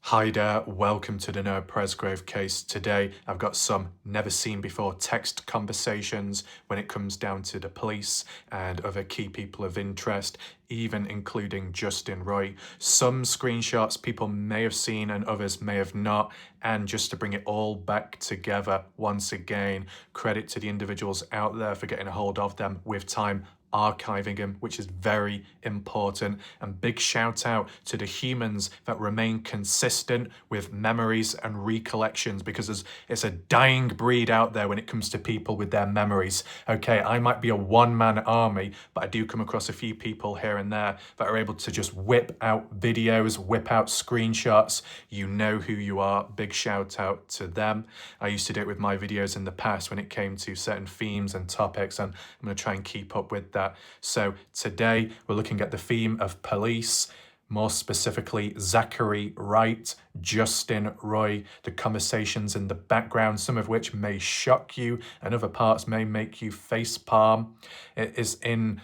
Hi there, welcome to the Noah Presgrove case. Today I've got some never seen before text conversations when it comes down to the police and other key people of interest, even including Justin Roy. Some screenshots people may have seen and others may have not. And just to bring it all back together, once again, credit to the individuals out there for getting a hold of them with time, archiving them, which is very important. And big shout out to the humans that remain consistent with memories and recollections, because it's a dying breed out there when it comes to people with their memories. Okay, I might be a one-man army, but I do come across a few people here and there that are able to just whip out videos, whip out screenshots. You know who you are. Big shout out to them. I used to do it with my videos in the past when it came to certain themes and topics, and I'm going to try and keep up with that. So today we're looking at the theme of police, more specifically Zachary Wright, Justin Roy, the conversations in the background, some of which may shock you and other parts may make you facepalm. It is in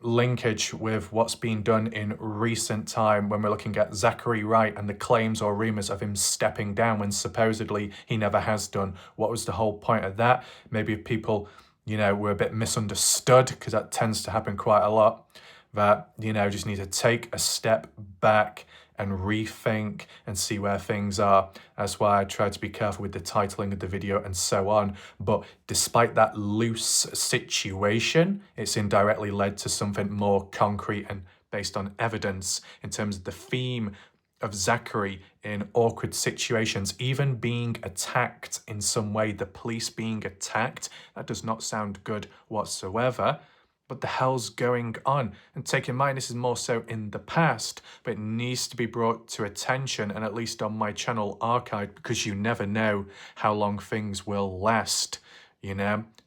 linkage with what's been done in recent time when we're looking at Zachary Wright and the claims or rumours of him stepping down when supposedly he never has done. What was the whole point of that? Maybe if people we're a bit misunderstood, because that tends to happen quite a lot, that, just need to take a step back and rethink and see where things are. That's why I try to be careful with the titling of the video and so on. But despite that loose situation, it's indirectly led to something more concrete and based on evidence in terms of the theme of Zachary in awkward situations, even being attacked in some way, the police being attacked. That does not sound good whatsoever. What the hell's going on? And take in mind, this is more so in the past, but it needs to be brought to attention and at least on my channel archived, because you never know how long things will last.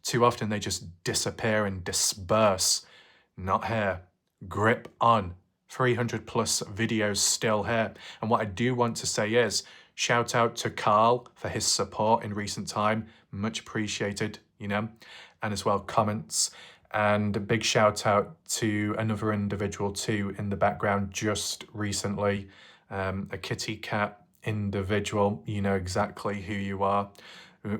Too often they just disappear and disperse. Not here. Grip on. 300 plus videos still here. And what I do want to say is, shout out to Carl for his support in recent time. Much appreciated, and as well comments. And a big shout out to another individual too in the background just recently, a kitty cat individual. You know exactly who you are.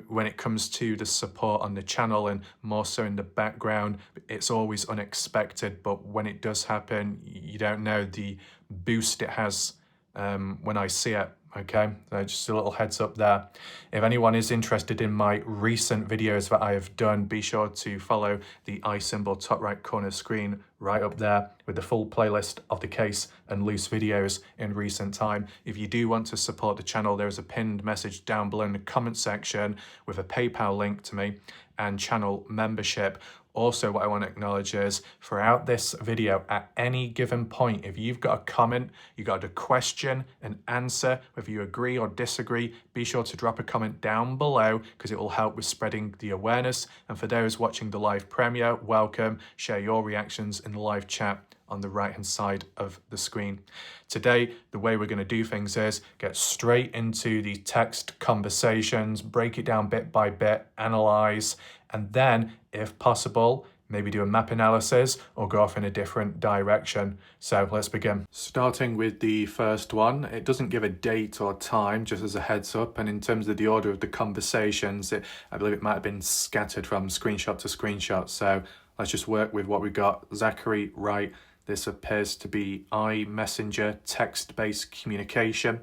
When it comes to the support on the channel and more so in the background, it's always unexpected, but when it does happen, you don't know the boost it has when I see it. Okay, so just a little heads up there. If anyone is interested in my recent videos that I have done, be sure to follow the I symbol top right corner screen right up there with the full playlist of the case and loose videos in recent time. If you do want to support the channel, there is a pinned message down below in the comment section with a PayPal link to me and channel membership. Also, what I want to acknowledge is throughout this video, at any given point, if you've got a comment, you got a question, an answer, whether you agree or disagree, be sure to drop a comment down below, because it will help with spreading the awareness. And for those watching the live premiere, welcome. Share your reactions in the live chat on the right hand side of the screen. Today, the way we're going to do things is get straight into the text conversations, break it down bit by bit, analyze, and then, if possible, maybe do a map analysis or go off in a different direction. So let's begin. Starting with the first one, it doesn't give a date or time, just as a heads up. And in terms of the order of the conversations, I believe it might have been scattered from screenshot to screenshot. So let's just work with what we got. Zachary Wright. This appears to be iMessenger text-based communication.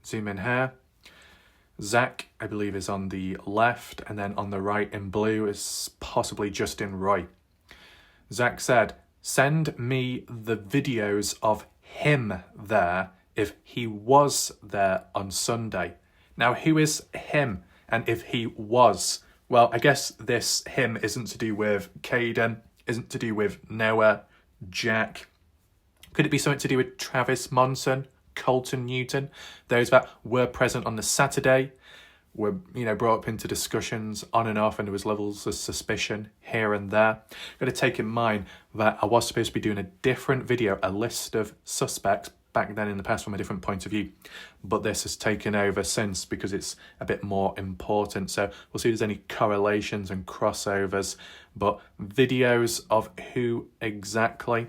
Zoom in here. Zach, I believe, is on the left, and then on the right in blue is possibly Justin Roy. Zach said, "Send me the videos of him there if he was there on Sunday." Now, who is him? And if he was? Well, I guess this him isn't to do with Caden, isn't to do with Noah, Jack. Could it be something to do with Travis Monsen, Colton Newton? Those that were present on the Saturday were, brought up into discussions on and off, and there was levels of suspicion here and there. Got to take in mind that I was supposed to be doing a different video, a list of suspects back then in the past from a different point of view, but this has taken over since because it's a bit more important. So we'll see if there's any correlations and crossovers, but videos of who exactly?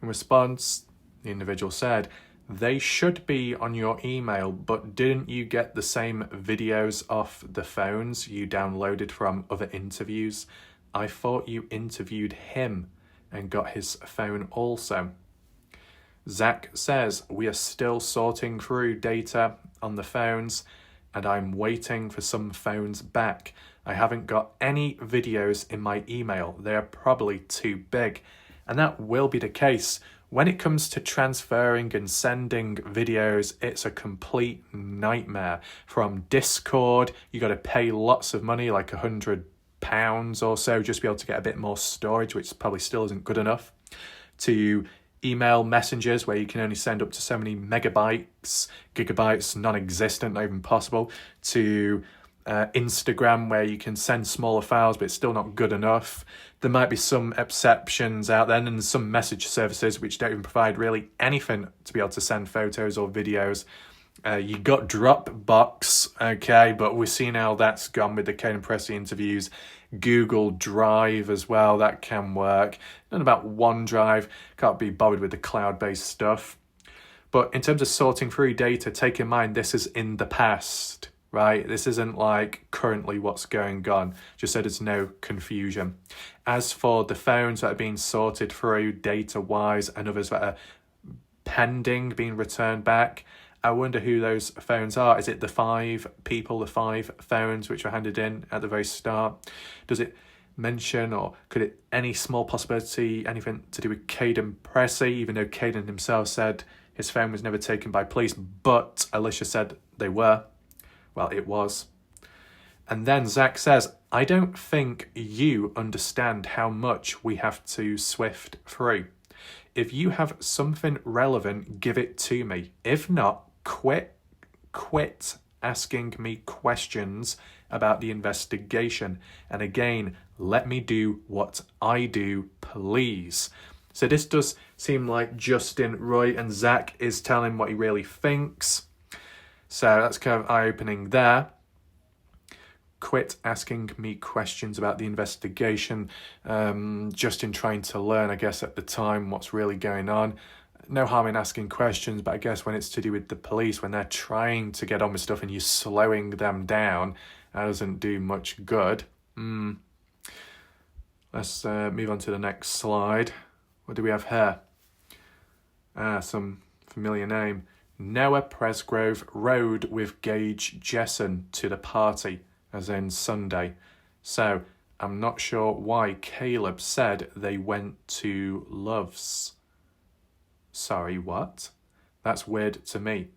In response, the individual said, They should be on your email, but didn't you get the same videos off the phones you downloaded from other interviews? I thought you interviewed him and got his phone also. Zach says, we are still sorting through data on the phones and I'm waiting for some phones back. I haven't got any videos in my email. They're probably too big. And that will be the case. When it comes to transferring and sending videos, it's a complete nightmare. From Discord, you got to pay lots of money, like £100 or so, just to be able to get a bit more storage, which probably still isn't good enough, to email messengers where you can only send up to so many megabytes, gigabytes, non-existent, not even possible, to Instagram where you can send smaller files but it's still not good enough. There might be some exceptions out there, and some message services which don't even provide really anything to be able to send photos or videos. You got Dropbox, okay, but we've seen how that's gone with the Caden Pressey interviews. Google Drive as well, that can work. And about OneDrive, can't be bothered with the cloud-based stuff. But in terms of sorting through data, take in mind this is in the past, right? This isn't like currently what's going on, just so there's no confusion. As for the phones that are being sorted through data-wise and others that are pending being returned back, I wonder who those phones are. Is it the 5 phones which were handed in at the very start? Does it mention, or could it any small possibility, anything to do with Caden Pressey, even though Caden himself said his phone was never taken by police, but Alicia said they were? Well, it was. And then Zach says, I don't think you understand how much we have to sift through. If you have something relevant, give it to me. If not, quit asking me questions about the investigation. And again, let me do what I do, please. So this does seem like Justin Roy and Zach is telling what he really thinks. So that's kind of eye-opening there. Quit asking me questions about the investigation. Justin trying to learn, I guess, at the time what's really going on. No harm in asking questions, but I guess when it's to do with the police, when they're trying to get on with stuff and you're slowing them down, that doesn't do much good. Let's move on to the next slide. What do we have here? Some familiar name. Noah Presgrove rode with Gage Jesson to the party, as in Sunday. So I'm not sure why Caleb said they went to Love's. Sorry, what? That's weird to me.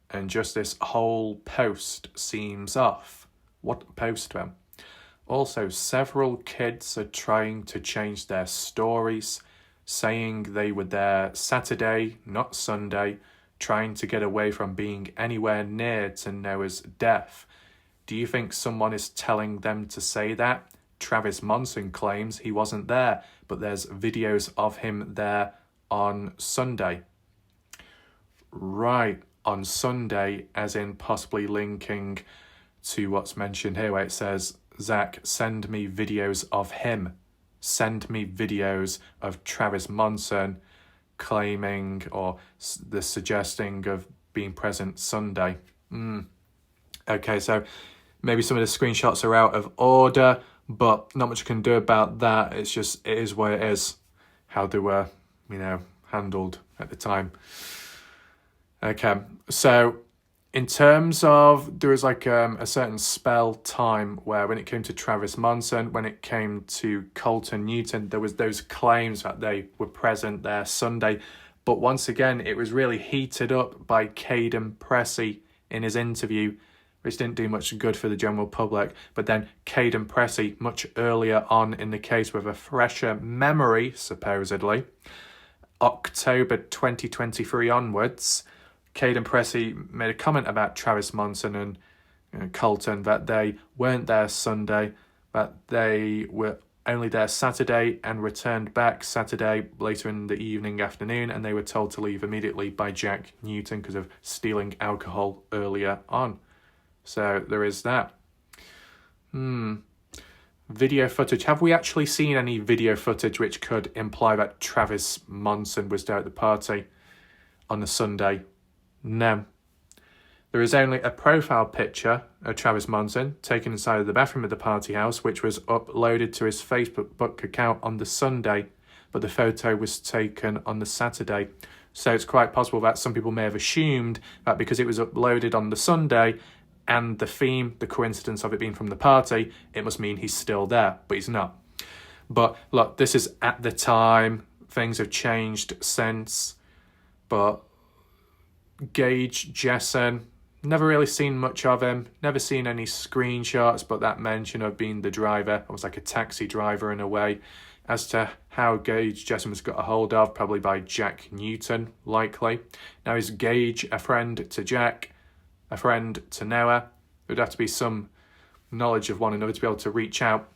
And just this whole post seems off. What post then? Also, several kids are trying to change their stories, saying they were there Saturday, not Sunday, trying to get away from being anywhere near to Noah's death. Do you think someone is telling them to say that? Travis Monsen claims he wasn't there, but there's videos of him there on Sunday. Right, on Sunday, as in possibly linking to what's mentioned here where it says, Zach, send me videos of him. Send me videos of Travis Monsen claiming or the suggesting of being present Sunday. Okay, so maybe some of the screenshots are out of order, but not much you can do about that. It's just, it is what it is, how they were, handled at the time. Okay, so in terms of, there was like a certain spell time where when it came to Travis Monsen, when it came to Colton Newton, there was those claims that they were present there Sunday. But once again, it was really heated up by Caden Pressey in his interview, which didn't do much good for the general public. But then Caden Pressey, much earlier on in the case with a fresher memory, supposedly, October 2023 onwards, Caden Pressey made a comment about Travis Monsen and Colton that they weren't there Sunday, that they were only there Saturday and returned back Saturday later in the evening, afternoon, and they were told to leave immediately by Jack Newton because of stealing alcohol earlier on. So there is that. Video footage. Have we actually seen any video footage which could imply that Travis Monsen was there at the party on the Sunday? No. There is only a profile picture of Travis Monsen taken inside of the bathroom of the party house, which was uploaded to his Facebook account on the Sunday, but the photo was taken on the Saturday. So it's quite possible that some people may have assumed that because it was uploaded on the Sunday and the theme, the coincidence of it being from the party, it must mean he's still there, but he's not. But look, this is at the time. Things have changed since. But Gage Jessen, never really seen much of him. Never seen any screenshots, but that mention of being the driver, I was like a taxi driver in a way. As to how Gage Jessen was got a hold of, probably by Jack Newton, likely. Now, is Gage a friend to Jack? A friend to Noah? There'd have to be some knowledge of one another to be able to reach out.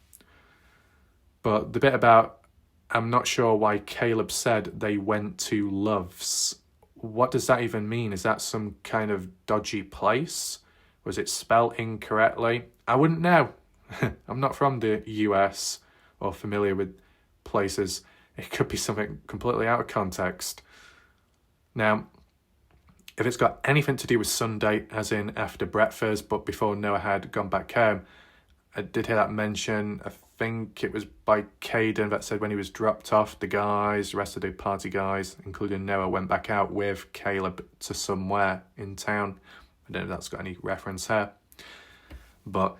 But the bit about, I'm not sure why Caleb said they went to Love's. What does that even mean? Is that some kind of dodgy place? Was it spelled incorrectly? I wouldn't know. I'm not from the US or familiar with places. It could be something completely out of context. Now, if it's got anything to do with Sunday, as in after breakfast, but before Noah had gone back home, I did hear that mention. I think it was by Caden that said when he was dropped off, the rest of the party guys, including Noah, went back out with Caleb to somewhere in town. I don't know if that's got any reference here. But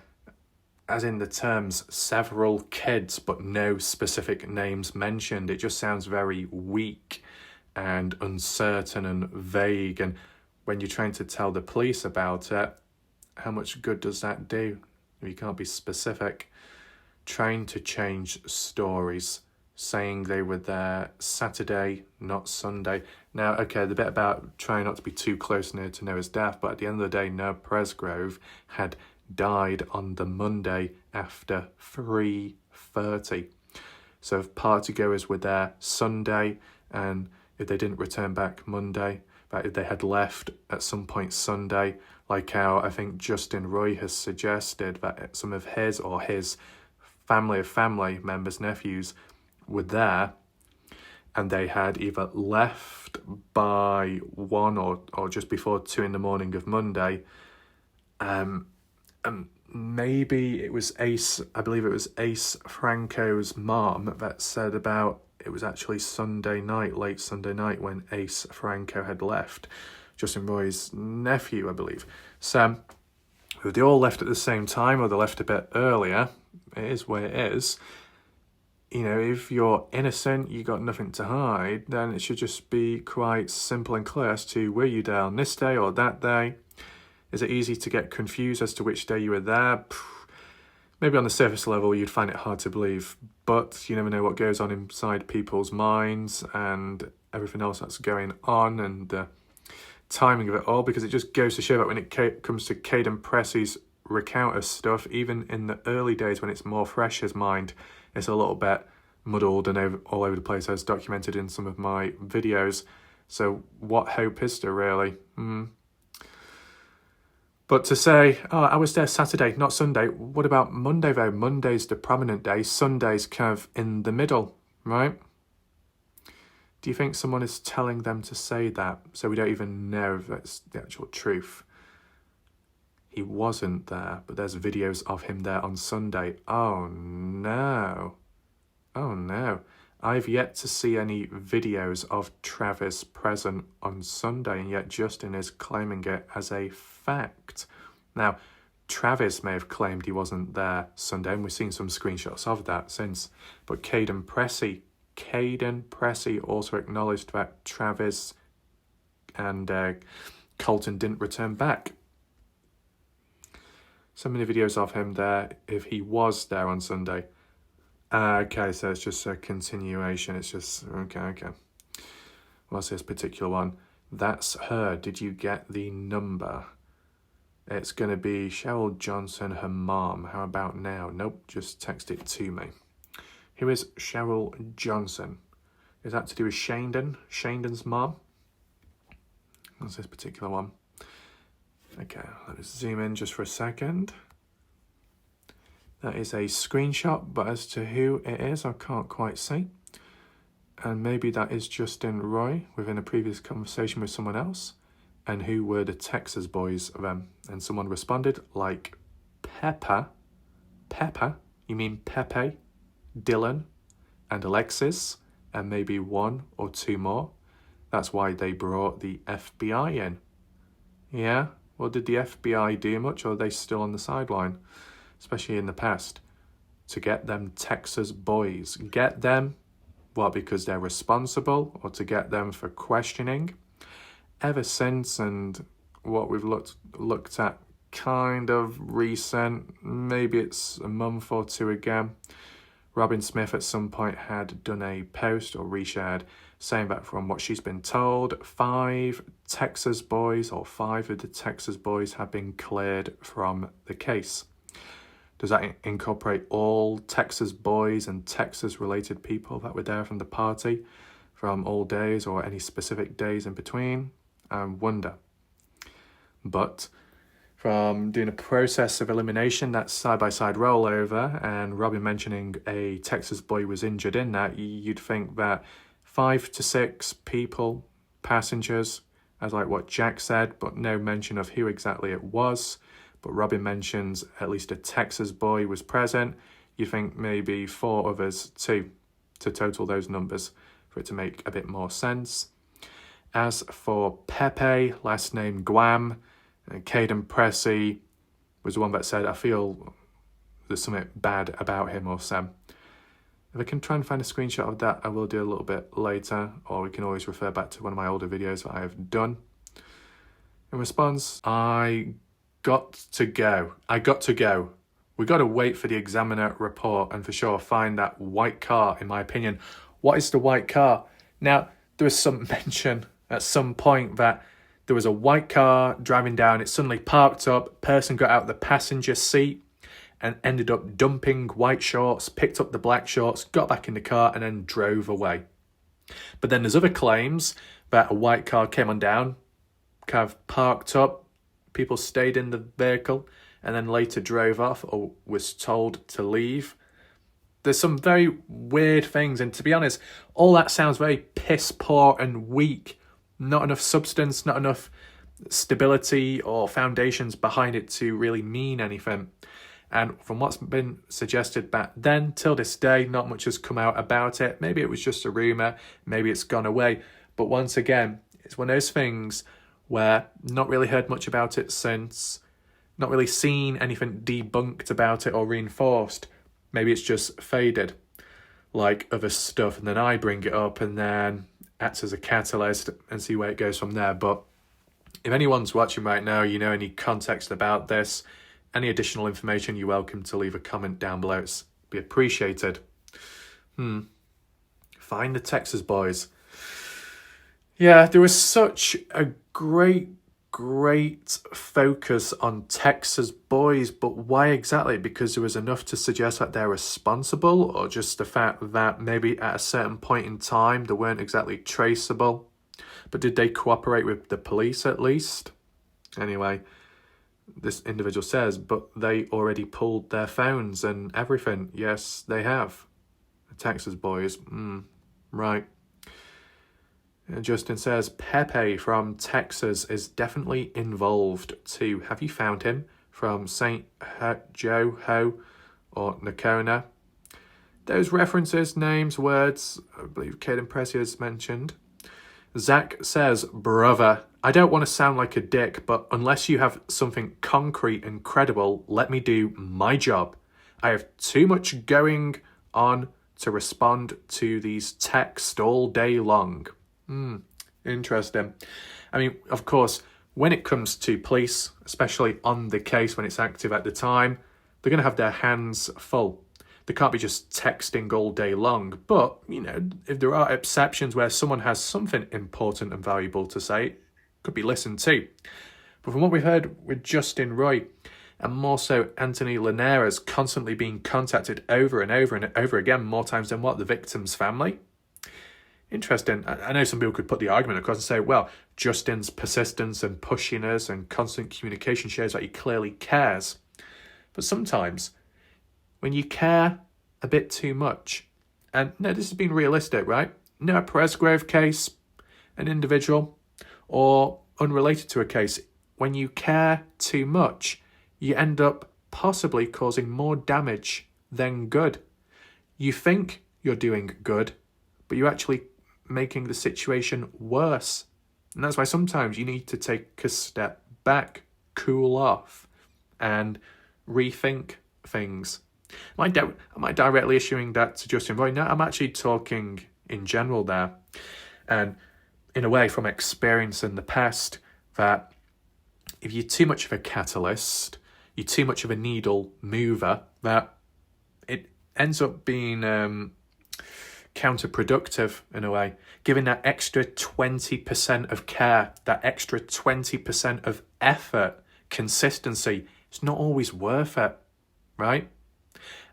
as in the terms several kids, but no specific names mentioned, it just sounds very weak and uncertain and vague. And when you're trying to tell the police about it, how much good does that do if you can't be specific? Trying to change stories, saying they were there Saturday, not Sunday. Now, okay, the bit about trying not to be too close near to Noah's death, but at the end of the day, Noah Presgrove had died on the Monday after 3:30. So if partygoers were there Sunday, and if they didn't return back Monday, that if they had left at some point Sunday, like how I think Justin Roy has suggested that some of his or his family members, nephews, were there, and they had either left by 1 or just before 2 in the morning of Monday, and maybe it was Ace, I believe it was Ace Franco's mom that said about it was actually Sunday night, late Sunday night, when Ace Franco had left, Justin Roy's nephew, I believe. So if they all left at the same time or they left a bit earlier, it is what it is. You know, if you're innocent, you got nothing to hide, then it should just be quite simple and clear as to were you there on this day or that day. Is it easy to get confused as to which day you were there? Maybe on the surface level you'd find it hard to believe, but you never know what goes on inside people's minds and everything else that's going on and the timing of it all, because it just goes to show that when it comes to Caden Pressy's recount of stuff, even in the early days when it's more fresh as mind, it's a little bit muddled and all over the place, as documented in some of my videos. So what hope is there really? But to say, oh, I was there Saturday, not Sunday. What about Monday though? Monday's the prominent day. Sunday's kind of in the middle, right? Do you think someone is telling them to say that so we don't even know if that's the actual truth? He wasn't there, but there's videos of him there on Sunday. Oh no. Oh no. I've yet to see any videos of Travis present on Sunday, and yet Justin is claiming it as a fact. Now, Travis may have claimed he wasn't there Sunday, and we've seen some screenshots of that since. But Caden Pressey also acknowledged that Travis and Colton didn't return back. So many videos of him there if he was there on Sunday. Okay, so it's just a continuation. It's just, okay. What's this particular one? That's her. Did you get the number? It's going to be Cheryl Johnson, her mom. How about now? Nope, just text it to me. Who is Cheryl Johnson? Is that to do with Shandon's mom? What's this particular one? Okay, let's zoom in just for a second. That is a screenshot, but as to who it is, I can't quite see. And maybe that is Justin Roy within a previous conversation with someone else. And who were the Texas boys then? And someone responded like Pepper. Pepper? You mean Pepe, Dylan, and Alexis, and maybe one or two more? That's why they brought the FBI in. Yeah? Well, did the FBI do much, or are they still on the sideline? Especially in the past. To get them Texas boys. Get them, what, because they're responsible, or to get them for questioning? Ever since, and what we've looked at kind of recent, maybe it's a month or two ago, Robin Smith at some point had done a post or reshared saying that from what she's been told, 5 Texas boys, or 5 of the Texas boys, have been cleared from the case. Does that incorporate all Texas boys and Texas-related people that were there from the party from all days or any specific days in between? I wonder. But from doing a process of elimination, that side-by-side rollover, and Robin mentioning a Texas boy was injured in that, you'd think that 5 to 6 people, passengers, as like what Jack said, but no mention of who exactly it was. But Robin mentions at least a Texas boy was present. You think maybe 4 others too, to total those numbers for it to make a bit more sense. As for Pepe, last name Guam, Caden Pressey was the one that said, I feel there's something bad about him or Sam. If I can try and find a screenshot of that, I will do a little bit later, or we can always refer back to one of my older videos that I have done. In response, I got to go. We got to wait for the examiner report and for sure find that white car, in my opinion. What is the white car? Now, there was some mention at some point that there was a white car driving down, it suddenly parked up, person got out the passenger seat and ended up dumping white shorts, picked up the black shorts, got back in the car and then drove away. But then there's other claims that a white car came on down, kind of parked up, people stayed in the vehicle and then later drove off or was told to leave. There's some very weird things, and to be honest, all that sounds very piss poor and weak. Not enough substance, not enough stability or foundations behind it to really mean anything. And from what's been suggested back then till this day, not much has come out about it. Maybe it was just a rumour, maybe it's gone away. But once again, it's one of those things where not really heard much about it since, not really seen anything debunked about it or reinforced. Maybe it's just faded like other stuff, and then I bring it up and then acts as a catalyst and see where it goes from there. But if anyone's watching right now, you know any context about this, any additional information, you're welcome to leave a comment down below. It's be appreciated. Find the Texas boys. Yeah, there was such a great focus on Texas boys, but why exactly? Because there was enough to suggest that they're responsible, or just the fact that maybe at a certain point in time they weren't exactly traceable? But did they cooperate with the police at least? Anyway, this individual says, but they already pulled their phones and everything. Yes, they have. The Texas boys. Right. Justin says, Pepe from Texas is definitely involved too. Have you found him? From St. Joe Ho or Nakona? Those references, names, words, I believe Caden Pressey has mentioned. Zach says, brother, I don't want to sound like a dick, but unless you have something concrete and credible, let me do my job. I have too much going on to respond to these texts all day long. Interesting. I mean, of course, when it comes to police, especially on the case when it's active at the time, they're going to have their hands full. They can't be just texting all day long. But, you know, if there are exceptions where someone has something important and valuable to say, it could be listened to. But from what we've heard with Justin Roy, and more so Anthony Linares constantly being contacted over and over and over again, more times than what, the victim's family? Interesting. I know some people could put the argument across and say, well, Justin's persistence and pushiness and constant communication shows that he clearly cares. But sometimes, when you care a bit too much, and no, this has been realistic, right? Noah Presgrove case, an individual, or unrelated to a case, when you care too much, you end up possibly causing more damage than good. You think you're doing good, but you're actually making the situation worse. And that's why sometimes you need to take a step back, cool off, and rethink things. Am I directly issuing that to Justin Roy? No, I'm actually talking in general there. And in a way, from experience in the past, that if you're too much of a catalyst, you're too much of a needle mover, that it ends up being counterproductive in a way. Giving that extra 20% of care, that extra 20% of effort, consistency, it's not always worth it, right?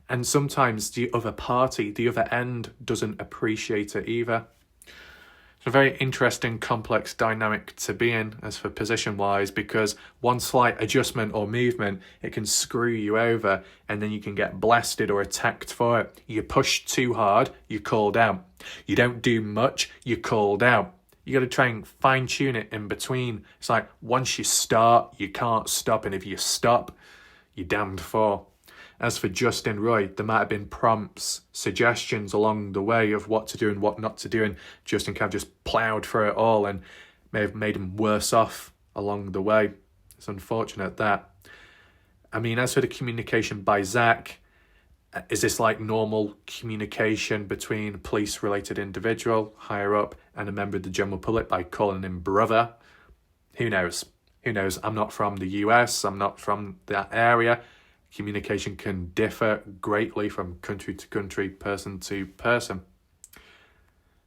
And sometimes the other party, the other end, doesn't appreciate it either. It's a very interesting, complex dynamic to be in as for position-wise, because one slight adjustment or movement, it can screw you over, and then you can get blasted or attacked for it. You push too hard, you're called out. You don't do much, you're called out. You got to try and fine-tune it in between. It's like once you start, you can't stop, and if you stop, you're damned for. As for Justin Roy, there might have been prompts, suggestions along the way of what to do and what not to do, and Justin kind of just ploughed through it all and may have made him worse off along the way. It's unfortunate that. I mean, as for the communication by Zach, is this like normal communication between a police-related individual, higher up, and a member of the general public by calling him brother? Who knows? Who knows? I'm not from the US. I'm not from that area. Communication can differ greatly from country to country, person to person.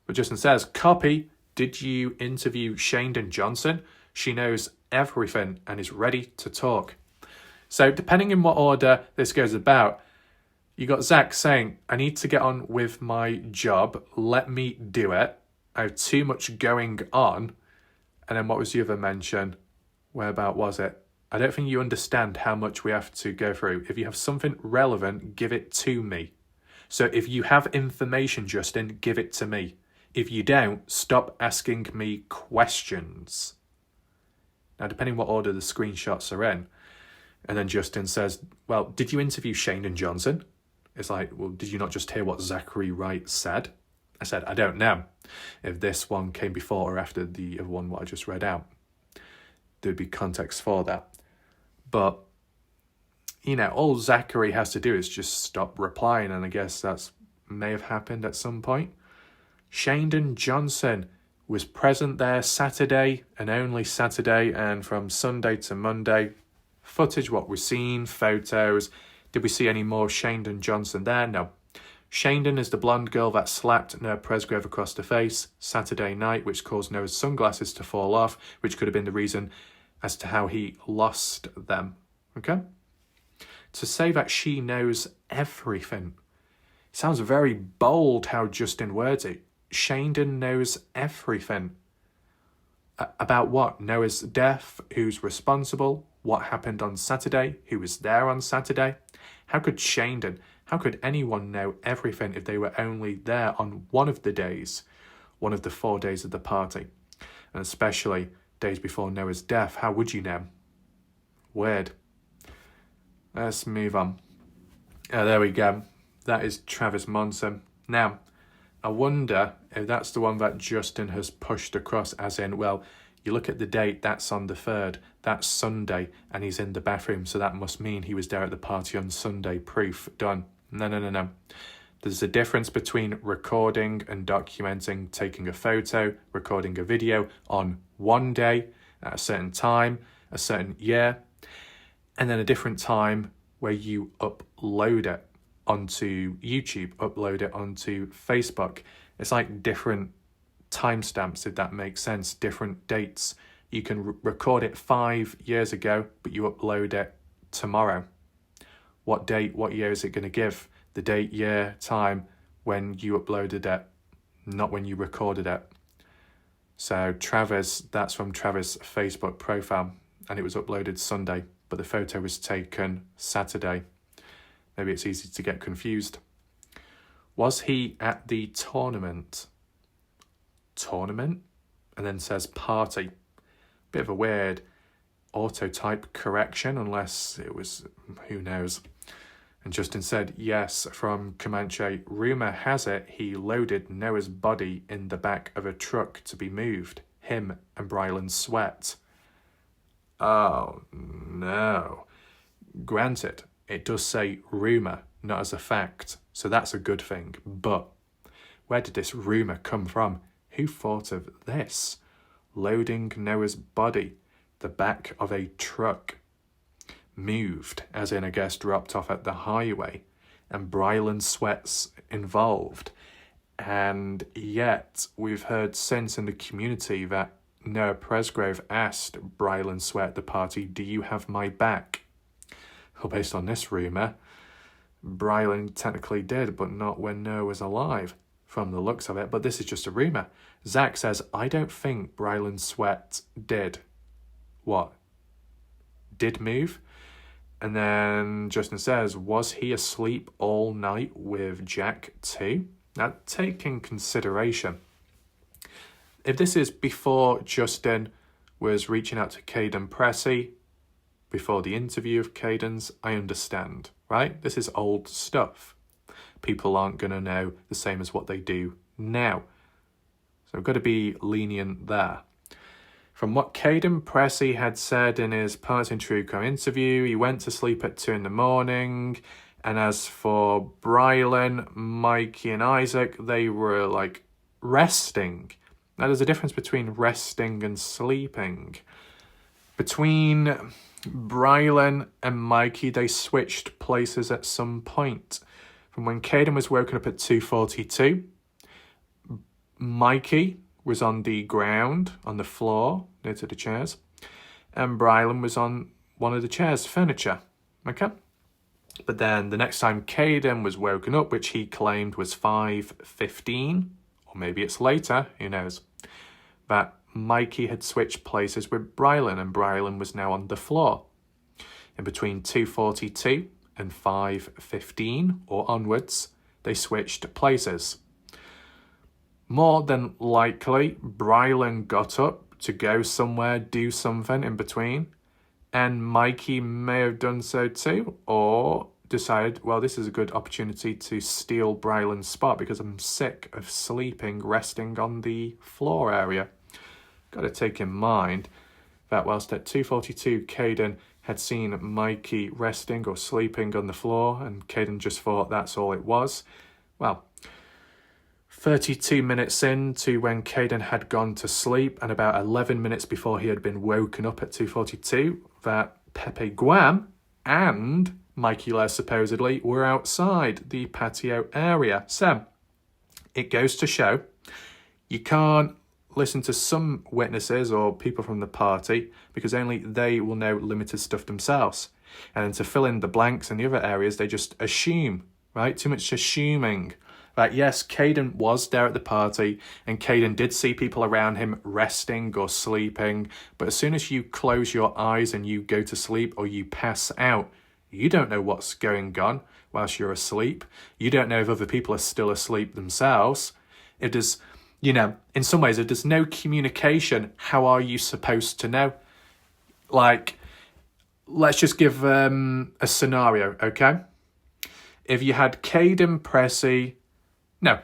But Justin says, copy, did you interview Shane Johnson? She knows everything and is ready to talk. So depending in what order this goes about, you got Zach saying, I need to get on with my job. Let me do it. I have too much going on. And then what was the other mention? Whereabout was it? I don't think you understand how much we have to go through. If you have something relevant, give it to me. So if you have information, Justin, give it to me. If you don't, stop asking me questions. Now, depending what order the screenshots are in. And then Justin says, well, did you interview Shane Johnson? It's like, well, did you not just hear what Zachary Wright said? I said, I don't know if this one came before or after the other one what I just read out. There'd be context for that. But, you know, all Zachary has to do is just stop replying, and I guess that's may have happened at some point. Shane Johnson was present there Saturday and only Saturday, and from Sunday to Monday. Footage, what we're seeing, photos. Did we see any more Shane Johnson there? No. Shane is the blonde girl that slapped Noah Presgrove across the face Saturday night, which caused Noah's sunglasses to fall off, which could have been the reason as to how he lost them. Okay? To say that she knows everything sounds very bold how Justin words it. Shane knows everything. About what? Noah's death, who's responsible, what happened on Saturday, who was there on Saturday. How could how could anyone know everything if they were only there on one of the days, one of the 4 days of the party? And especially days before Noah's death, how would you know? Weird. Let's move on. There we go. That is Travis Monsen. Now, I wonder if that's the one that Justin has pushed across, as in, well, you look at the date, that's on the 3rd, that's Sunday, and he's in the bathroom, so that must mean he was there at the party on Sunday. Proof. Done. No. There's a difference between recording and documenting, taking a photo, recording a video on one day, at a certain time, a certain year, and then a different time where you upload it onto YouTube, upload it onto Facebook. It's like different timestamps, if that makes sense, different dates. You can record it 5 years ago, but you upload it tomorrow. What date, what year is it going to give? The date, year, time when you uploaded it, not when you recorded it. So Travis, that's from Travis' Facebook profile, and it was uploaded Sunday, but the photo was taken Saturday. Maybe it's easy to get confused. Was he at the tournament? Tournament? And then says party. Bit of a weird autotype correction, unless it was, who knows. And Justin said, yes, from Comanche, rumour has it he loaded Noah's body in the back of a truck to be moved. Him and Brylan Sweat. Oh, no. Granted, it does say rumour, not as a fact, so that's a good thing. But where did this rumour come from? Who thought of this? Loading Noah's body, the back of a truck. Moved, as in I guess dropped off at the highway, and Brylan Sweat's involved. And yet, we've heard since in the community that Noah Presgrove asked Brylan Sweat at the party, do you have my back? Well, based on this rumour, Brylan technically did, but not when Noah was alive, from the looks of it. But this is just a rumour. Zach says, I don't think Brylan Sweat did. What? Did move? And then Justin says, was he asleep all night with Jack too? Now, take in consideration, if this is before Justin was reaching out to Caden Pressey, before the interview of Caden's, I understand, right? This is old stuff. People aren't going to know the same as what they do now. So I've got to be lenient there. From what Caden Pressey had said in his Parting True Crime interview, he went to sleep at 2 a.m. And as for Brylan, Mikey and Isaac, they were like resting. Now there's a difference between resting and sleeping. Between Brylan and Mikey, they switched places at some point. From when Caden was woken up at 2:42, Mikey was on the ground, on the floor, near to the chairs, and Brylan was on one of the chairs, furniture, okay? But then the next time Caden was woken up, which he claimed was 5:15, or maybe it's later, who knows, that Mikey had switched places with Brylan, and Brylan was now on the floor. In between 2:42 and 5:15, or onwards, they switched places. More than likely, Brylan got up to go somewhere, do something in between, and Mikey may have done so too, or decided, well, this is a good opportunity to steal Brylan's spot because I'm sick of sleeping, resting on the floor area. Got to take in mind that whilst at 2:42, Caden had seen Mikey resting or sleeping on the floor, and Caden just thought that's all it was. Well, 32 minutes in to when Caden had gone to sleep, and about 11 minutes before he had been woken up at 2:42, that Pepe Guam and Mikey Les supposedly were outside the patio area. So, it goes to show, you can't listen to some witnesses or people from the party because only they will know limited stuff themselves. And to fill in the blanks in the other areas, they just assume, right? Too much assuming. That yes, Caden was there at the party and Caden did see people around him resting or sleeping, but as soon as you close your eyes and you go to sleep or you pass out, you don't know what's going on whilst you're asleep. You don't know if other people are still asleep themselves. If there's, in some ways, if there's no communication, how are you supposed to know? Like, let's just give a scenario, okay? If you had Caden Pressey, no,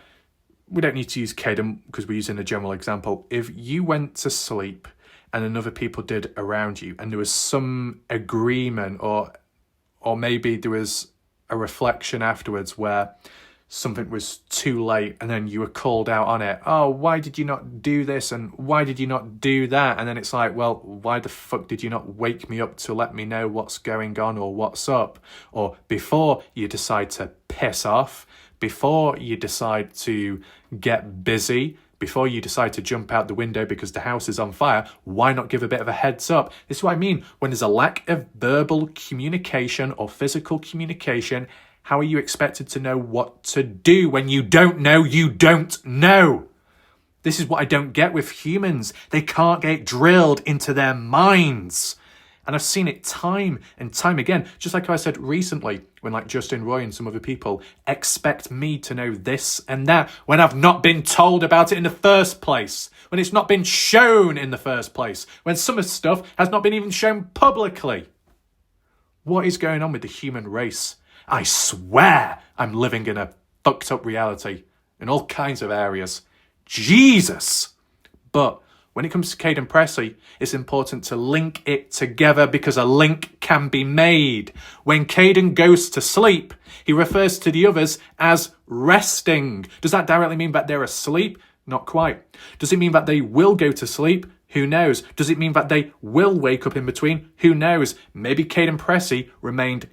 we don't need to use Caden because we're using a general example. If you went to sleep and another people did around you and there was some agreement or maybe there was a reflection afterwards where something was too late and then you were called out on it. Oh, why did you not do this and why did you not do that? And then it's like, well, why the fuck did you not wake me up to let me know what's going on or what's up? Or before you decide to piss off, before you decide to get busy, before you decide to jump out the window because the house is on fire, why not give a bit of a heads up? This is what I mean. When there's a lack of verbal communication or physical communication, how are you expected to know what to do when you don't know you don't know? This is what I don't get with humans. They can't get drilled into their minds. And I've seen it time and time again, just like I said recently, when like Justin Roy and some other people expect me to know this and that, when I've not been told about it in the first place, when it's not been shown in the first place, when some of the stuff has not been even shown publicly. What is going on with the human race? I swear I'm living in a fucked up reality in all kinds of areas. Jesus! But when it comes to Caden Pressey, it's important to link it together because a link can be made. When Caden goes to sleep, he refers to the others as resting. Does that directly mean that they're asleep? Not quite. Does it mean that they will go to sleep? Who knows? Does it mean that they will wake up in between? Who knows? Maybe Caden Pressey remained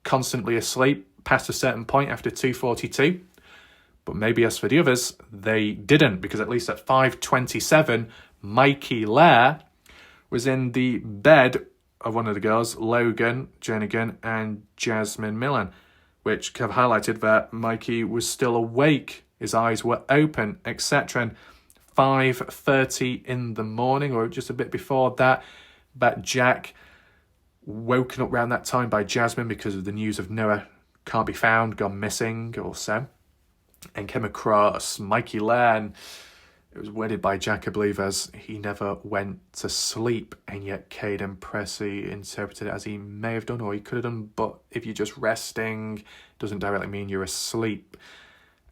constantly asleep past a certain point after 2:42. But maybe as for the others, they didn't, because at least at 5:27, Mikey Lair was in the bed of one of the girls, Logan Jernigan and Jasmine Millen, which have highlighted that Mikey was still awake, his eyes were open, etc. And 5:30 in the morning, or just a bit before that Jack, woken up around that time by Jasmine because of the news of Noah can't be found, gone missing or so, and came across Mikey Lair, and it was worded by Jack, I believe, as he never went to sleep, and yet Caden Pressey interpreted it as he may have done or he could have done, but if you're just resting, doesn't directly mean you're asleep.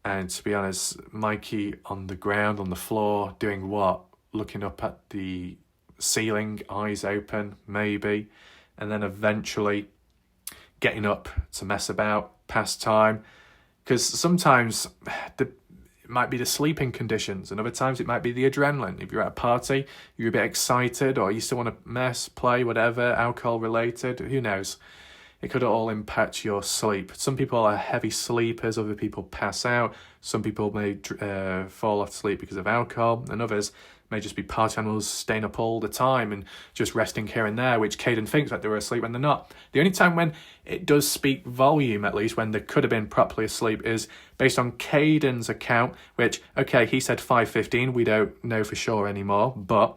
And to be honest, Mikey on the ground, on the floor, doing what? Looking up at the ceiling, eyes open, maybe, and then eventually getting up to mess about, pass time. Because sometimes it might be the sleeping conditions, and other times it might be the adrenaline. If you're at a party, you're a bit excited, or you still want to mess, play, whatever, alcohol related, who knows? It could all impact your sleep. Some people are heavy sleepers, other people pass out. Some people may fall off sleep because of alcohol, and others may just be party animals staying up all the time and just resting here and there, which Caden thinks that they were asleep when they're not. The only time when it does speak volume, at least when they could have been properly asleep, is based on Caden's account, which, okay, he said 5:15, we don't know for sure anymore, but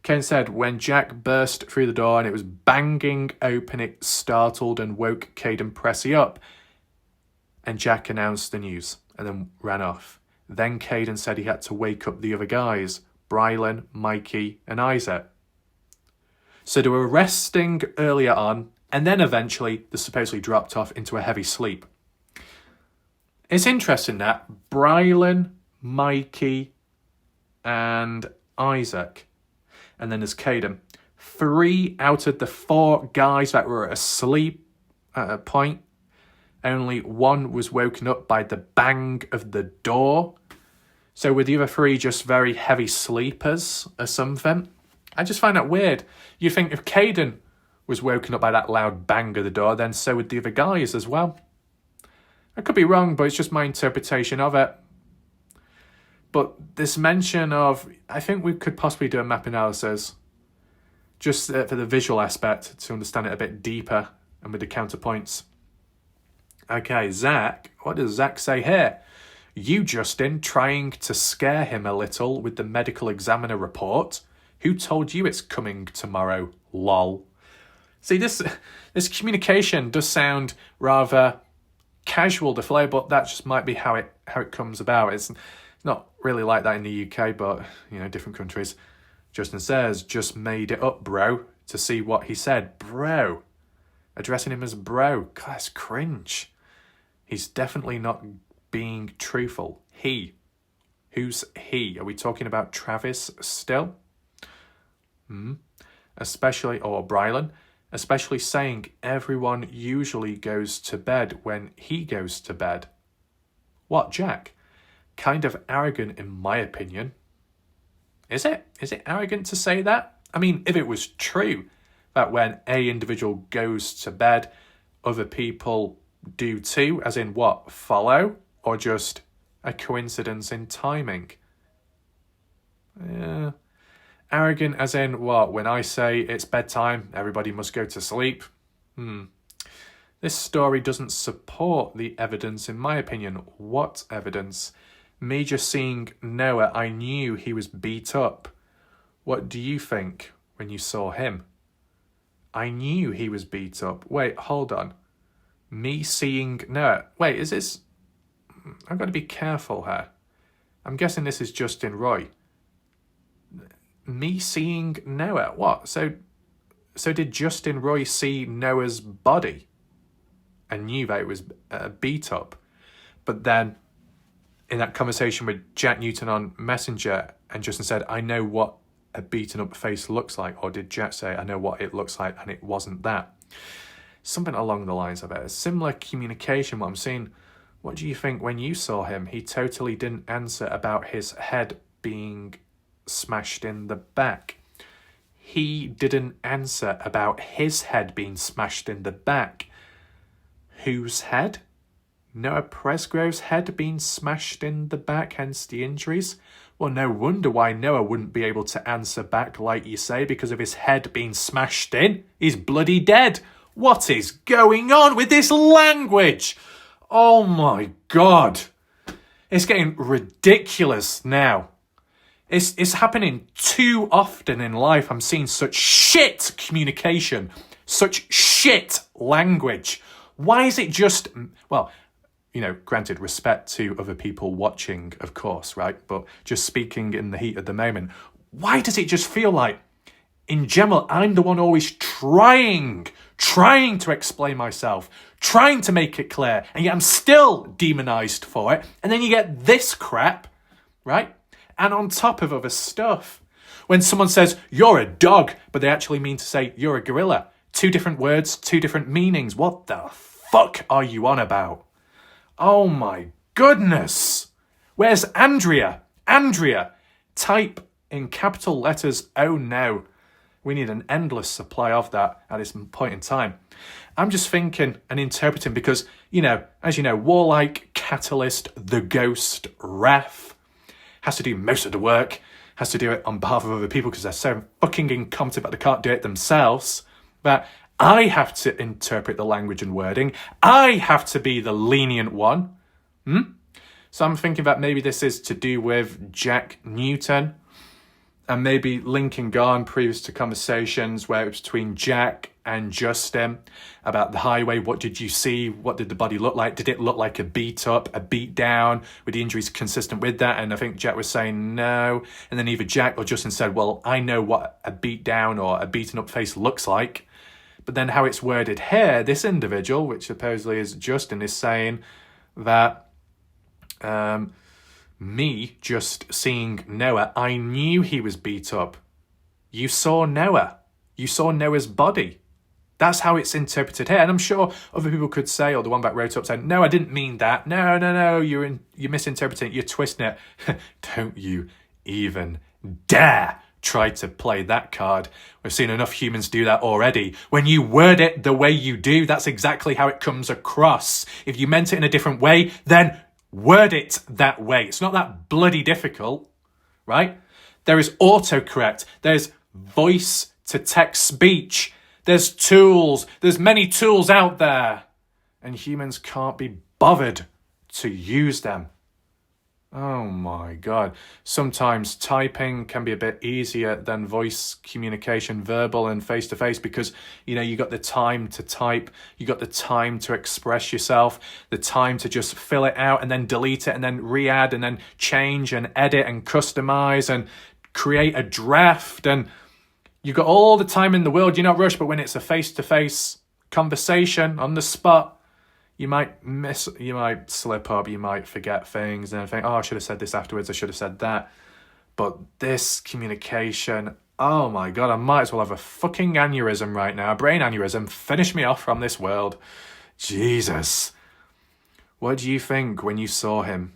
Caden said when Jack burst through the door and it was banging open, it startled and woke Caden Pressey up. And Jack announced the news and then ran off. Then Caden said he had to wake up the other guys, Brylan, Mikey and Isaac. So they were resting earlier on, and then eventually they supposedly dropped off into a heavy sleep. It's interesting that Brylan, Mikey and Isaac, and then there's Caden. 3 out of the 4 guys that were asleep at a point, only 1 was woken up by the bang of the door. So were the other 3 just very heavy sleepers or something? I just find that weird. You'd think if Caden was woken up by that loud bang of the door, then so would the other guys as well. I could be wrong, but it's just my interpretation of it. But this mention of, I think we could possibly do a map analysis just for the visual aspect to understand it a bit deeper and with the counterpoints. Okay, Zach, what does Zach say here? You, Justin, trying to scare him a little with the medical examiner report. Who told you it's coming tomorrow? Lol. See, this communication does sound rather casual to Flair, but that just might be how it comes about. It's not really like that in the UK, but, different countries. Justin says, just made it up, bro, to see what he said. Bro. Addressing him as bro. God, that's cringe. He's definitely not being truthful. He. Who's he? Are we talking about Travis still? Especially, or Brylan. Especially saying everyone usually goes to bed when he goes to bed. What, Jack? Kind of arrogant in my opinion. Is it? Is it arrogant to say that? I mean, if it was true that when a individual goes to bed, other people do too, as in what, follow? Or just a coincidence in timing? Yeah. Arrogant as in what? When I say it's bedtime, everybody must go to sleep? This story doesn't support the evidence in my opinion. What evidence? Me just seeing Noah, I knew he was beat up. What do you think when you saw him? I knew he was beat up. Wait, hold on. Me seeing Noah. Wait, is this... I've got to be careful here. I'm guessing this is Justin Roy. Me seeing Noah. What? So did Justin Roy see Noah's body and knew that it was beat up? But then in that conversation with Jack Newton on Messenger, and Justin said, I know what a beaten up face looks like. Or did Jack say, I know what it looks like, and it wasn't that? Something along the lines of it. A similar communication, what I'm seeing. What do you think when you saw him? He totally didn't answer about his head being smashed in the back. He didn't answer about his head being smashed in the back. Whose head? Noah Presgrove's head being smashed in the back, hence the injuries? Well, no wonder why Noah wouldn't be able to answer back like you say, because of his head being smashed in. He's bloody dead. What is going on with this language? Oh my God. It's getting ridiculous now. It's happening too often in life. I'm seeing such shit communication, such shit language. Why is it just... Well, you know, granted, respect to other people watching, of course, right? But just speaking in the heat of the moment, why does it just feel like, in general, I'm the one always trying to explain myself, trying to make it clear, and yet I'm still demonized for it. And then you get this crap, right? And on top of other stuff, when someone says, you're a dog, but they actually mean to say, you're a gorilla. 2 different words, 2 different meanings. What the fuck are you on about? Oh my goodness. Where's Andrea? Andrea, type in capital letters, oh no. We need an endless supply of that at this point in time. I'm just thinking and interpreting because, you know, as you know, Warlike, Catalyst, The Ghost, Ref has to do most of the work, has to do it on behalf of other people because they're so fucking incompetent that they can't do it themselves. But I have to interpret the language and wording. I have to be the lenient one. So I'm thinking that maybe this is to do with Jack Newton and maybe linking on previous to conversations where it was between Jack and Justin about the highway. What did you see? What did the body look like? Did it look like a beat up, a beat down? Were the injuries consistent with that? And I think Jack was saying no. And then either Jack or Justin said, well, I know what a beat down or a beaten up face looks like. But then how it's worded here, this individual, which supposedly is Justin, is saying that me just seeing Noah, I knew he was beat up. You saw Noah. You saw Noah's body. That's how it's interpreted here. And I'm sure other people could say, or the one that wrote up saying, no, I didn't mean that. No, you're misinterpreting it. You're twisting it. Don't you even dare try to play that card. We've seen enough humans do that already. When you word it the way you do, that's exactly how it comes across. If you meant it in a different way, then word it that way. It's not that bloody difficult, right? There is autocorrect. There's voice to text speech. There's tools. There's many tools out there. And humans can't be bothered to use them. Oh my God. Sometimes typing can be a bit easier than voice communication, verbal and face-to-face, because, you know, you got the time to type, you got the time to express yourself, the time to just fill it out and then delete it and then re-add and then change and edit and customize and create a draft. And you've got all the time in the world. You're not rushed, but when it's a face-to-face conversation on the spot, you might miss, you might slip up, you might forget things and think, oh, I should have said this afterwards, I should have said that. But this communication, oh my God, I might as well have a fucking aneurysm right now, a brain aneurysm, finish me off from this world. Jesus. What do you think when you saw him?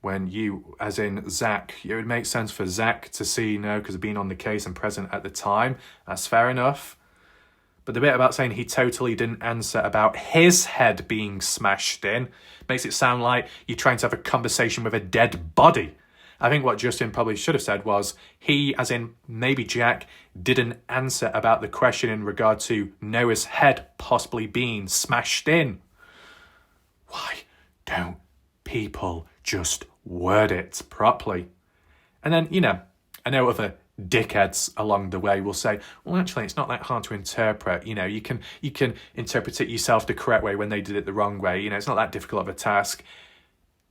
When you, as in Zach, it would make sense for Zach to see, because of being on the case and present at the time. That's fair enough. But the bit about saying he totally didn't answer about his head being smashed in makes it sound like you're trying to have a conversation with a dead body. I think what Justin probably should have said was he, as in maybe Jack, didn't answer about the question in regard to Noah's head possibly being smashed in. Why don't people just word it properly? And then, I know other dickheads along the way will say, well, actually, it's not that hard to interpret. You know, you can interpret it yourself the correct way when they did it the wrong way. You know, it's not that difficult of a task.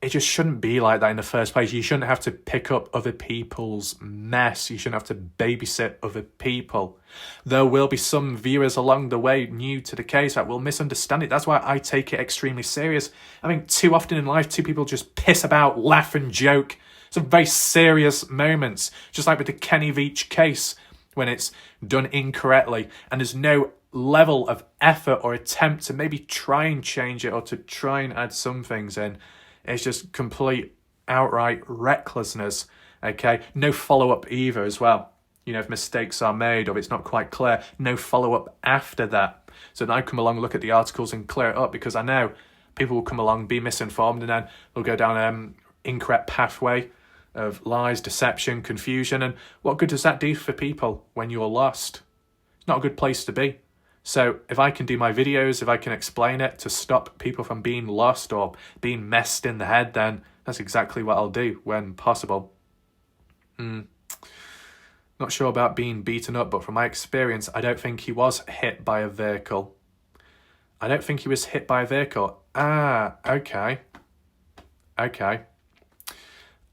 It just shouldn't be like that in the first place. You shouldn't have to pick up other people's mess. You shouldn't have to babysit other people. There will be some viewers along the way new to the case that will misunderstand it. That's why I take it extremely serious. I think too often in life, two people just piss about, laugh and joke. Some very serious moments, just like with the Kenny Veach case, when it's done incorrectly and there's no level of effort or attempt to maybe try and change it or to try and add some things in. It's just complete outright recklessness, okay? No follow-up either as well. You know, if mistakes are made or if it's not quite clear, no follow-up after that. So then I come along, look at the articles and clear it up, because I know people will come along, be misinformed, and then they'll go down an incorrect pathway of lies, deception, confusion. And what good does that do for people when you're lost? It's not a good place to be. So if I can do my videos, if I can explain it to stop people from being lost or being messed in the head, then that's exactly what I'll do when possible. Not sure about being beaten up, but from my experience, I don't think he was hit by a vehicle. I don't think he was hit by a vehicle. Okay.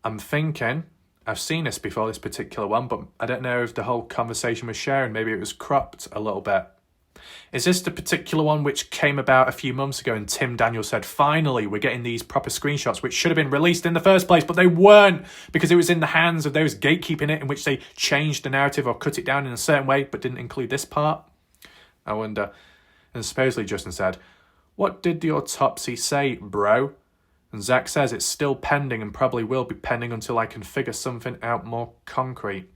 I'm thinking, I've seen this before, this particular one, but I don't know if the whole conversation was sharing. Maybe it was cropped a little bit. Is this the particular one which came about a few months ago and Tim Daniels said, finally, we're getting these proper screenshots which should have been released in the first place, but they weren't because it was in the hands of those gatekeeping it, in which they changed the narrative or cut it down in a certain way but didn't include this part? I wonder. And supposedly Justin said, what did the autopsy say, bro? And Zach says it's still pending and probably will be pending until I can figure something out more concrete.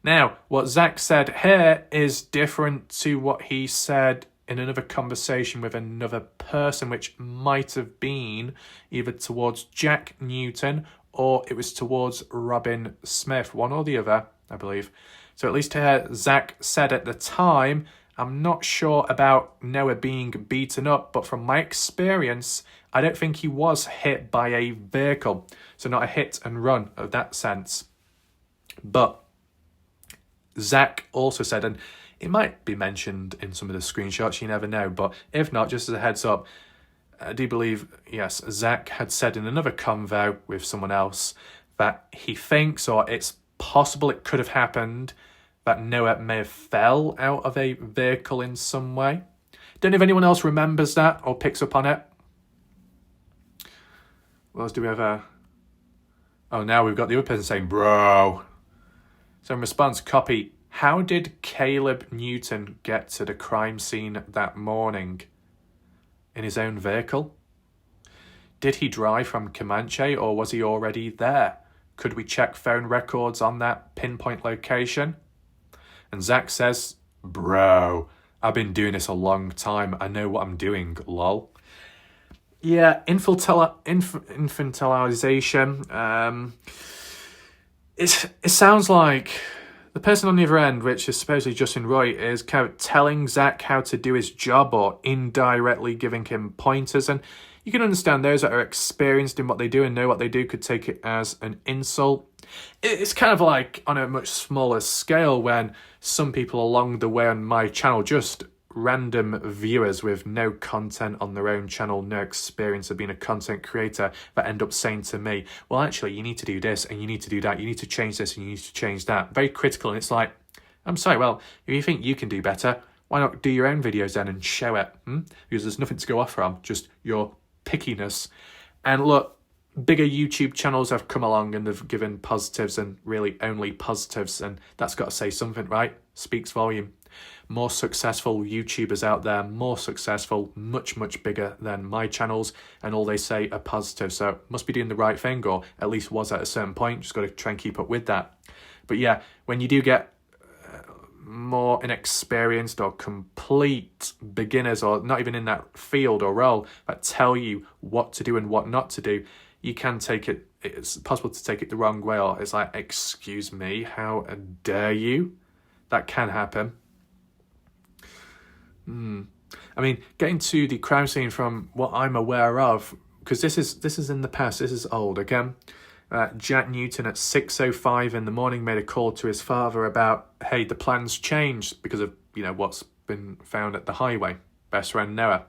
Now, what Zach said here is different to what he said in another conversation with another person, which might have been either towards Jack Newton or it was towards Robin Smith, one or the other, I believe. So at least here, Zach said at the time, I'm not sure about Noah being beaten up, but from my experience, I don't think he was hit by a vehicle. So not a hit and run of that sense. But Zach also said, and it might be mentioned in some of the screenshots, you never know, but if not, just as a heads up, I do believe, yes, Zach had said in another convo with someone else that he thinks, or it's possible it could have happened, that Noah may have fell out of a vehicle in some way. Don't know if anyone else remembers that or picks up on it. What else do we have? Oh, now we've got the other person saying, bro. So in response, copy, how did Caleb Newton get to the crime scene that morning? In his own vehicle? Did he drive from Comanche or was he already there? Could we check phone records on that pinpoint location? And Zach says, bro, I've been doing this a long time. I know what I'm doing, lol. Yeah, infantilization. It sounds like the person on the other end, which is supposedly Justin Roy, is kind of telling Zach how to do his job or indirectly giving him pointers. And you can understand those that are experienced in what they do and know what they do could take it as an insult. It's kind of like on a much smaller scale when some people along the way on my channel, just random viewers with no content on their own channel, no experience of being a content creator, that end up saying to me, well, actually, you need to do this and you need to do that. You need to change this and you need to change that. Very critical. And it's like, I'm sorry, well, if you think you can do better, why not do your own videos then and show it? Because there's nothing to go off from, just your pickiness. And look, bigger YouTube channels have come along and they've given positives and really only positives, and that's got to say something, right? Speaks volume. More successful YouTubers out there, more successful, much, much bigger than my channels, and all they say are positive. So must be doing the right thing, or at least was at a certain point. Just got to try and keep up with that. But yeah, when you do get more inexperienced or complete beginners, or not even in that field or role, that tell you what to do and what not to do, you can take it, it's possible to take it the wrong way, or it's like, excuse me, how dare you? That can happen. I mean, getting to the crime scene from what I'm aware of, because this is in the past, this is old again. Jack Newton at 6:05 in the morning made a call to his father about, hey, the plan's changed because of, what's been found at the highway. Best friend Noah.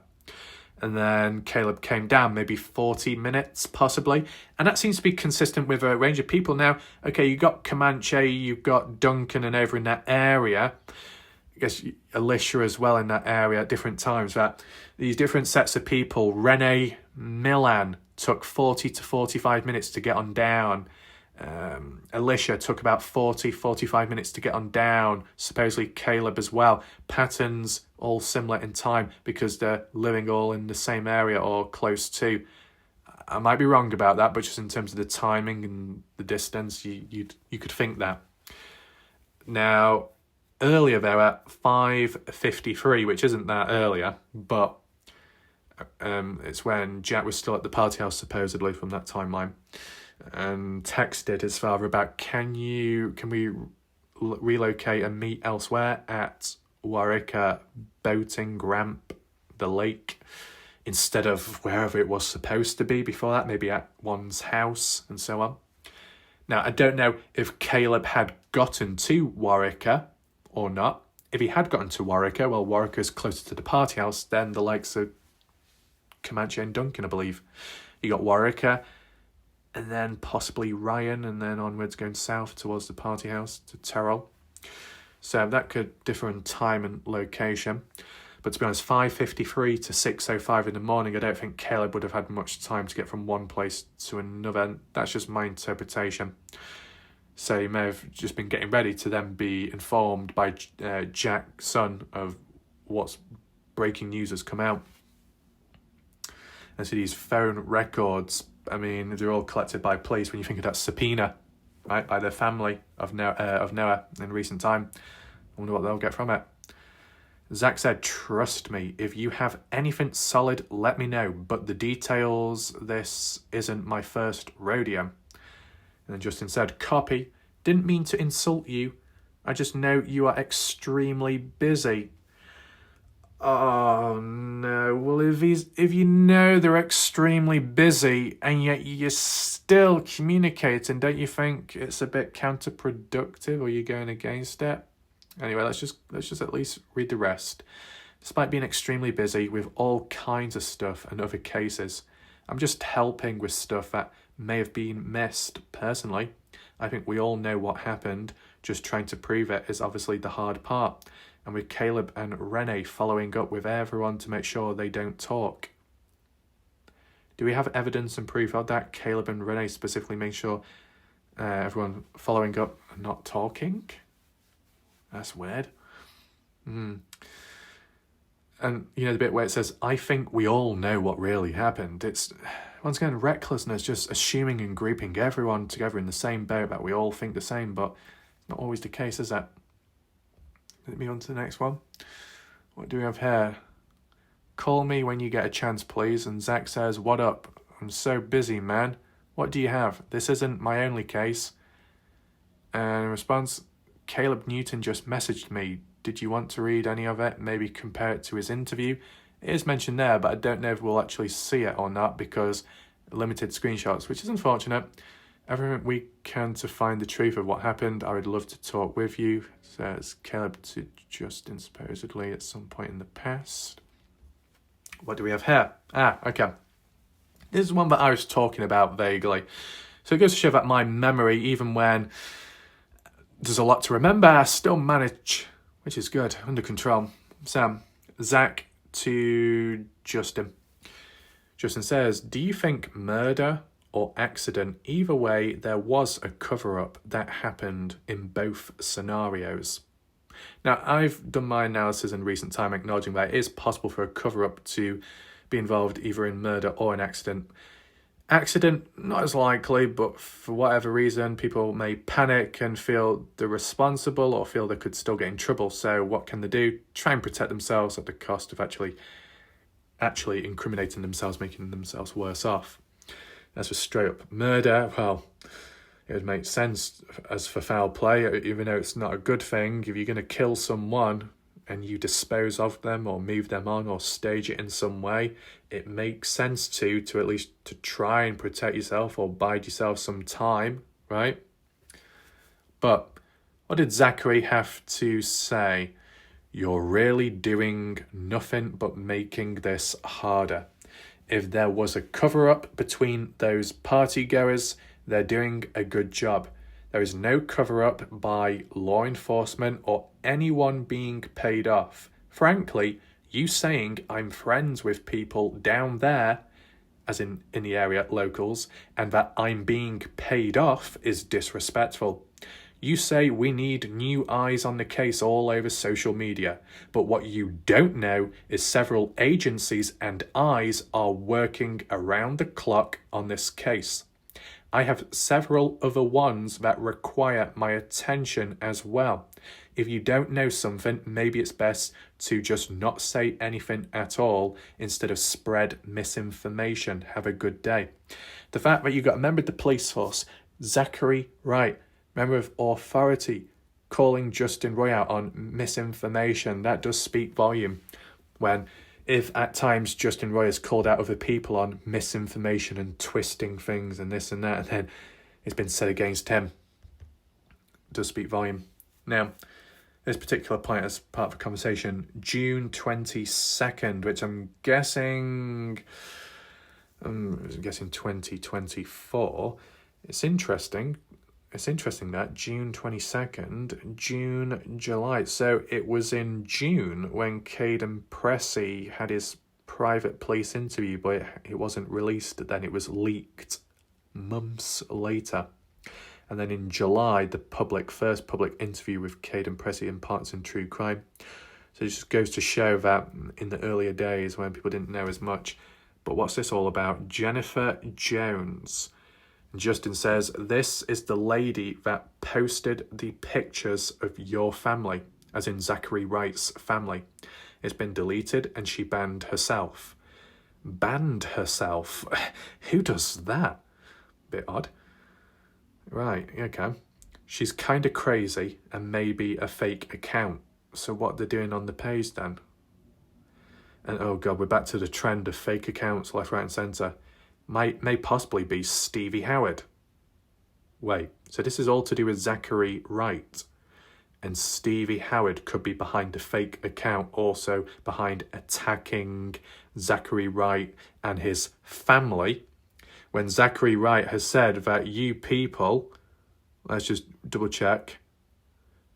And then Caleb came down, maybe 40 minutes, possibly. And that seems to be consistent with a range of people. Now, okay, you've got Comanche, you've got Duncan and over in that area. I guess Alicia as well in that area at different times. That these different sets of people, Rene Milan took 40 to 45 minutes to get on down. Alicia took about 45 minutes to get on down. Supposedly Caleb as well. Patterns all similar in time because they're living all in the same area or close to. I might be wrong about that, but just in terms of the timing and the distance, you could think that. Now, earlier though at 5:53, which isn't that earlier, but it's when Jack was still at the party house supposedly from that timeline, and texted his father about can we relocate and meet elsewhere at Warwick boating ramp, the lake, instead of wherever it was supposed to be before that, maybe at one's house and so on. Now, I don't know if Caleb had gotten to Warwick or not. If he had gotten to Warwick, well, Warwick is closer to the party house than the likes of Comanche and Duncan, I believe. You got Warwick, and then possibly Ryan, and then onwards going south towards the party house to Terrell. So that could differ in time and location. But to be honest, 5:53 to 6:05 in the morning, I don't think Caleb would have had much time to get from one place to another. That's just my interpretation. So he may have just been getting ready to then be informed by Jack's son of what's breaking news has come out. And so these phone records, I mean, they're all collected by police when you think of that subpoena, right, by the family of Noah in recent time. I wonder what they'll get from it. Zach said, trust me, if you have anything solid, let me know. But the details, this isn't my first rodeo. And then Justin said, copy, didn't mean to insult you. I just know you are extremely busy. Oh no, well if you know they're extremely busy and yet you're still communicating, don't you think it's a bit counterproductive, or you're going against it? Anyway, let's just at least read the rest. Despite being extremely busy with all kinds of stuff and other cases, I'm just helping with stuff that may have been missed. Personally, I think we all know what happened. Just trying to prove it is obviously the hard part. And with Caleb and Rene following up with everyone to make sure they don't talk. Do we have evidence and proof of that? Caleb and Rene specifically make sure everyone following up and not talking? That's weird. And, the bit where it says, I think we all know what really happened. It's, once again, recklessness, just assuming and grouping everyone together in the same boat that we all think the same, but it's not always the case, is it? Let me on to the next one. What do we have here? Call me when you get a chance, please. And Zach says, what up? I'm so busy, man. What do you have? This isn't my only case. And in response, Caleb Newton just messaged me. Did you want to read any of it? Maybe compare it to his interview? It is mentioned there, but I don't know if we'll actually see it or not because limited screenshots, which is unfortunate. Everything we can to find the truth of what happened. I would love to talk with you, says Caleb to Justin, supposedly at some point in the past. What do we have here? Okay. This is one that I was talking about vaguely. So it goes to show that my memory, even when there's a lot to remember, I still manage, which is good, under control. Zach to Justin. Justin says, do you think murder or accident? Either way, there was a cover-up that happened in both scenarios. Now, I've done my analysis in recent time, acknowledging that it is possible for a cover-up to be involved either in murder or an accident. Accident, not as likely, but for whatever reason, people may panic and feel they're responsible or feel they could still get in trouble. So what can they do? Try and protect themselves at the cost of actually incriminating themselves, making themselves worse off. As for straight up murder, well, it would make sense as for foul play, even though it's not a good thing. If you're going to kill someone and you dispose of them or move them on or stage it in some way, it makes sense to at least to try and protect yourself or bide yourself some time, right? But what did Zachary have to say? You're really doing nothing but making this harder. If there was a cover-up between those partygoers, they're doing a good job. There is no cover-up by law enforcement or anyone being paid off. Frankly, you saying I'm friends with people down there, as in the area, locals, and that I'm being paid off is disrespectful. You say we need new eyes on the case all over social media, but what you don't know is several agencies and eyes are working around the clock on this case. I have several other ones that require my attention as well. If you don't know something, maybe it's best to just not say anything at all instead of spread misinformation. Have a good day. The fact that you got a member of the police force, Zachary Wright, member of authority, calling Justin Roy out on misinformation, that does speak volume. If at times Justin Roy has called out other people on misinformation and twisting things and this and that, and then it's been said against him, it does speak volume. Now, this particular point as part of a conversation, June 22nd, which I'm guessing 2024. It's interesting that June 22nd, June, July. So it was in June when Caden Pressey had his private police interview, but it wasn't released then. It was leaked months later. And then in July, the first public interview with Caden Pressey in Parts and True Crime. So it just goes to show that in the earlier days when people didn't know as much. But what's this all about? Jennifer Jones. Justin says, this is the lady that posted the pictures of your family, as in Zachary Wright's family. It's been deleted and she banned herself. Banned herself? Who does that? Bit odd. Right, okay. She's kind of crazy and maybe a fake account. So what they're doing on the page then? And oh God, we're back to the trend of fake accounts left, right and centre. May possibly be Stevie Howard. Wait, so this is all to do with Zachary Wright. And Stevie Howard could be behind a fake account, also behind attacking Zachary Wright and his family. When Zachary Wright has said that you people, let's just double check.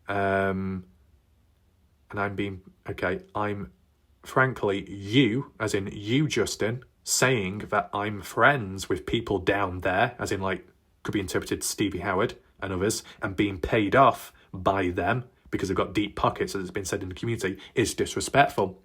And I'm frankly, you, as in you, Justin, saying that I'm friends with people down there, as in could be interpreted Stevie Howard and others, and being paid off by them because they've got deep pockets, as it's been said in the community, is disrespectful.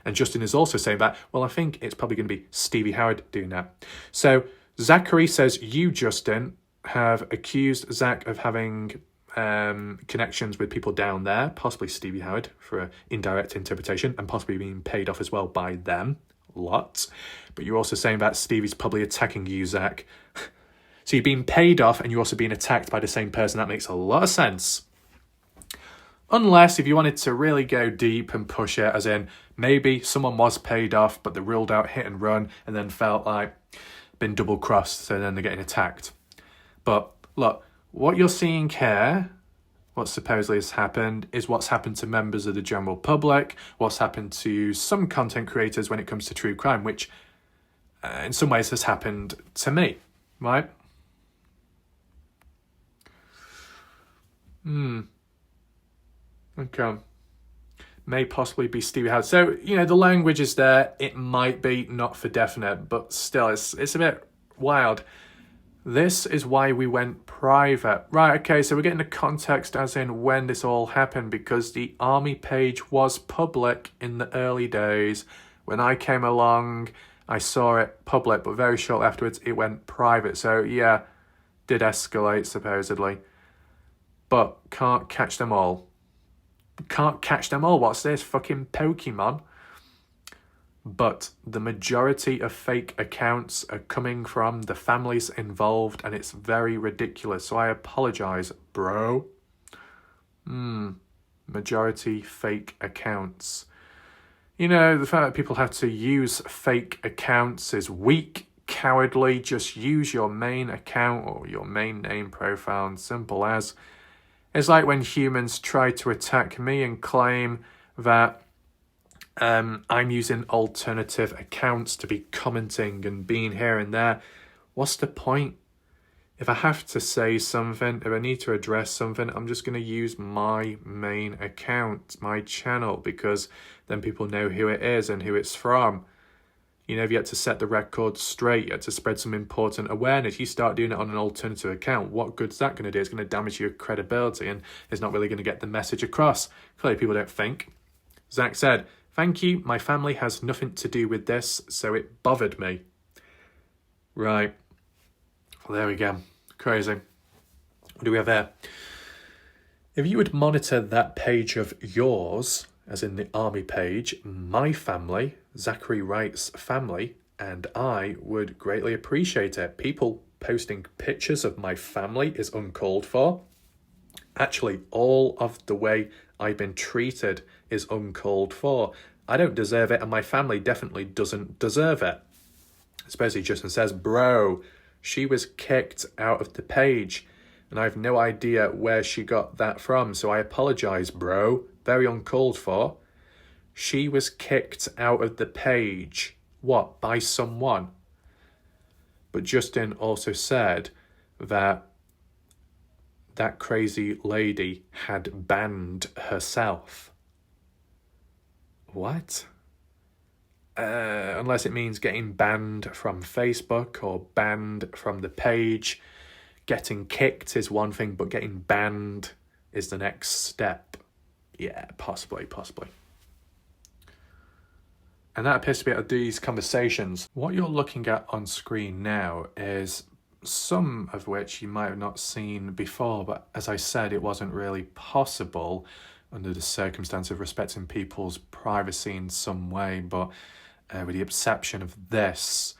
And Justin is also saying that, well, I think it's probably going to be Stevie Howard doing that. So Zachary says you, Justin, have accused Zach of having connections with people down there, possibly Stevie Howard for an indirect interpretation, and possibly being paid off as well by them. Lots. But you're also saying that Stevie's probably attacking you, Zach. So you're being paid off and you're also being attacked by the same person. That makes a lot of sense. Unless if you wanted to really go deep and push it, as in maybe someone was paid off but they ruled out hit and run and then felt like been double crossed, so then they're getting attacked. But look, what you're seeing here, what supposedly has happened, is what's happened to members of the general public, what's happened to some content creators when it comes to true crime, which in some ways has happened to me, right? Okay. May possibly be Stevie Howard. So, the language is there. It might be, not for definite, but still, it's a bit wild. This is why we went private. Right, okay, so we're getting the context as in when this all happened, because the army page was public in the early days. When I came along, I saw it public, but very shortly afterwards, it went private. So, yeah, did escalate, supposedly. But can't catch them all. Can't catch them all. What's this? Fucking Pokemon. But the majority of fake accounts are coming from the families involved, and it's very ridiculous. So I apologise, bro. majority fake accounts. You know, the fact that people have to use fake accounts is weak, cowardly. Just use your main account or your main name profile, and simple as. It's like when humans try to attack me and claim that I'm using alternative accounts to be commenting and being here and there. What's the point? If I have to say something, if I need to address something, I'm just going to use my main account, my channel, because then people know who it is and who it's from. You know, if you had to set the record straight, you had to spread some important awareness, you start doing it on an alternative account, what good's that going to do? It's going to damage your credibility and it's not really going to get the message across. Clearly people don't think. Zach said, "Thank you, my family has nothing to do with this, so it bothered me." Right. Well, there we go. Crazy. What do we have there? "If you would monitor that page of yours," as in the army page, "my family, Zachary Wright's family, and I would greatly appreciate it. People posting pictures of my family is uncalled for. Actually, all of the way I've been treated is uncalled for. I don't deserve it, and my family definitely doesn't deserve it." Especially Justin says, "Bro, she was kicked out of the page, and I have no idea where she got that from, so I apologise, bro. Very uncalled for. She was kicked out of the page. What, by someone?" But Justin also said that that crazy lady had banned herself. What? Unless it means getting banned from Facebook or banned from the page. Getting kicked is one thing, but getting banned is the next step. Yeah, possibly. And that appears to be out of these conversations. What you're looking at on screen now is some of which you might have not seen before, but as I said, it wasn't really possible under the circumstance of respecting people's privacy in some way, but with the exception of this,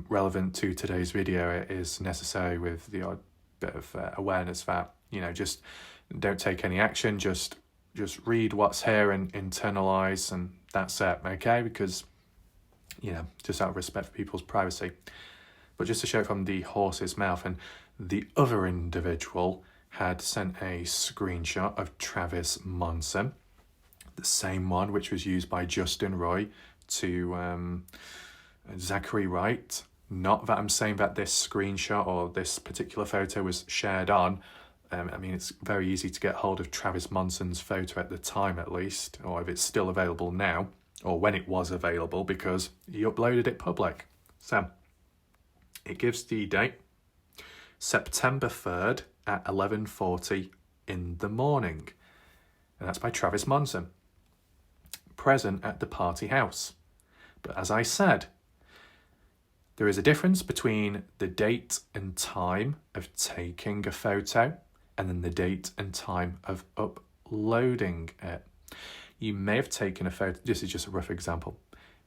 relevant to today's video, it is necessary with the odd bit of awareness that, you know, just don't take any action, just read what's here and internalize, and that's it, okay? Because, you know, just out of respect for people's privacy. But just to show it from the horse's mouth, and the other individual had sent a screenshot of Travis Monsen, the same one which was used by Justin Roy to Zachary Wright. Not that I'm saying that this screenshot or this particular photo was shared on. I mean, it's very easy to get hold of Travis Monsen's photo at the time, at least, or if it's still available now, or when it was available, because he uploaded it public. So it gives the date, September 3rd at 11:40 in the morning. And that's by Travis Monsen. Present at the party house. But as I said, there is a difference between the date and time of taking a photo and then the date and time of uploading it. You may have taken a photo, this is just a rough example,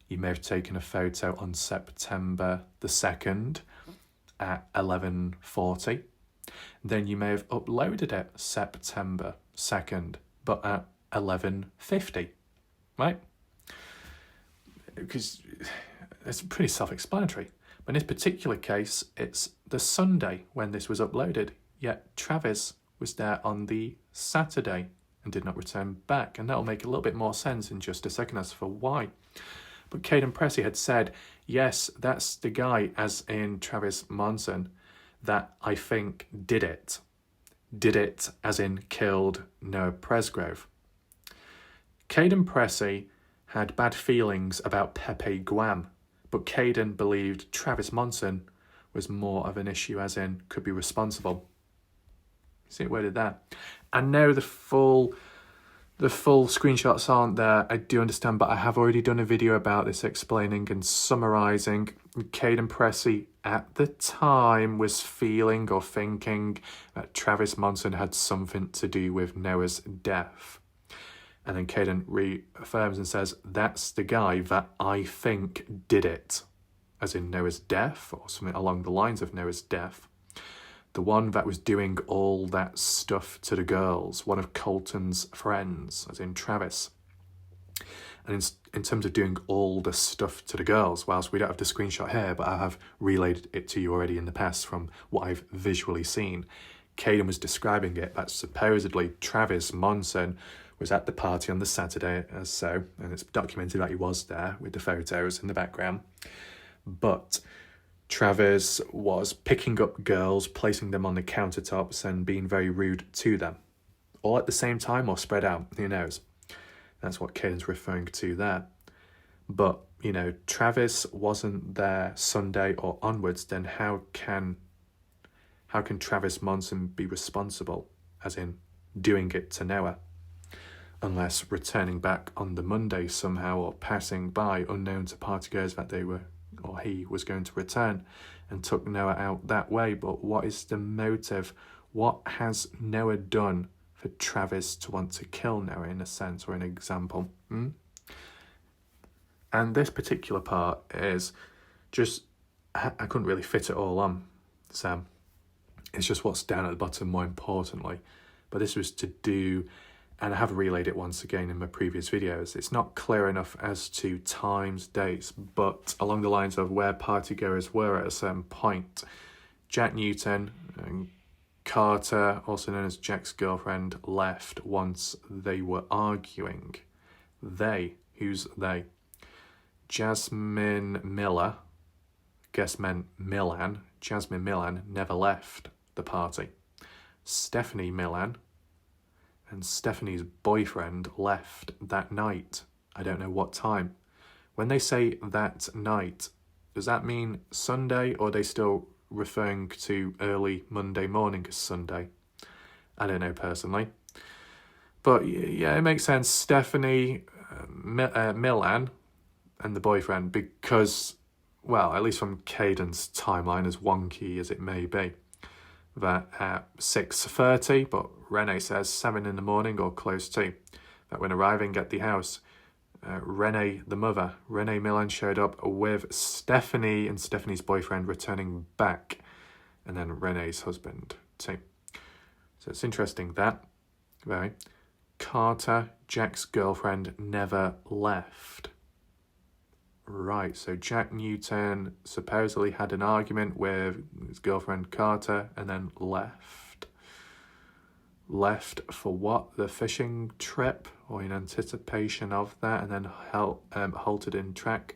you may have taken a photo on September the 2nd at 11:40. Then you may have uploaded it September 2nd, but at 11:50, right? Because it's pretty self-explanatory. But in this particular case, it's the Sunday when this was uploaded, yet Travis was there on the Saturday and did not return back. And that'll make a little bit more sense in just a second as for why. But Caden Pressey had said, yes, that's the guy, as in Travis Monsen, that I think did it. Did it as in killed Noah Presgrove. Caden Pressey had bad feelings about Pepe Guam, but Caden believed Travis Monsen was more of an issue, as in could be responsible. See it worded there. I know the full screenshots aren't there, I do understand, but I have already done a video about this explaining and summarising. Caden Pressey at the time was feeling or thinking that Travis Monsen had something to do with Noah's death. And then Caden reaffirms and says, that's the guy that I think did it, as in Noah's death, or something along the lines of Noah's death. the one that was doing all that stuff to the girls, one of Colton's friends, as in Travis. And in terms of doing all the stuff to the girls, whilst we don't have the screenshot here, but I have relayed it to you already in the past from what I've visually seen, Caden was describing it that supposedly Travis Monsen was at the party on the Saturday as so, and it's documented that he was there with the photos in the background. But Travis was picking up girls, placing them on the countertops and being very rude to them. All at the same time or spread out, who knows? That's what Caden's referring to there. But, you know, Travis wasn't there Sunday or onwards, then how can Travis Monsen be responsible, as in doing it to Noah? Unless returning back on the Monday somehow, or passing by unknown to partygoers that they were, or he was going to return, and took Noah out that way. But what is the motive? What has Noah done for Travis to want to kill Noah, in a sense, or an example? And this particular part is just, I couldn't really fit it all on, Sam. It's just what's down at the bottom, more importantly. But this was to do, and I have relayed it once again in my previous videos, it's not clear enough as to times, dates, but along the lines of where partygoers were at a certain point. Jack Newton and Carter, also known as Jack's girlfriend, left once they were arguing. They, who's they? Jasmine Miller, guess meant Milan, Jasmine Milan never left the party. Stephanie Milan and Stephanie's boyfriend left that night. I don't know what time. When they say that night, does that mean Sunday, or are they still referring to early Monday morning as Sunday? I don't know personally. But yeah, it makes sense. Stephanie Milan and the boyfriend, because, well, at least from Caden's timeline, as wonky as it may be, that at 6:30, but Renee says 7 in the morning or close to, that when arriving at the house, Renee, the mother, Renee Milan, showed up with Stephanie and Stephanie's boyfriend returning back, and then Renee's husband too. So it's interesting that, right? Carter, Jack's girlfriend, never left. Right, so Jack Newton supposedly had an argument with his girlfriend Carter and then left. Left for what? The fishing trip, or in anticipation of that, and then halted in track.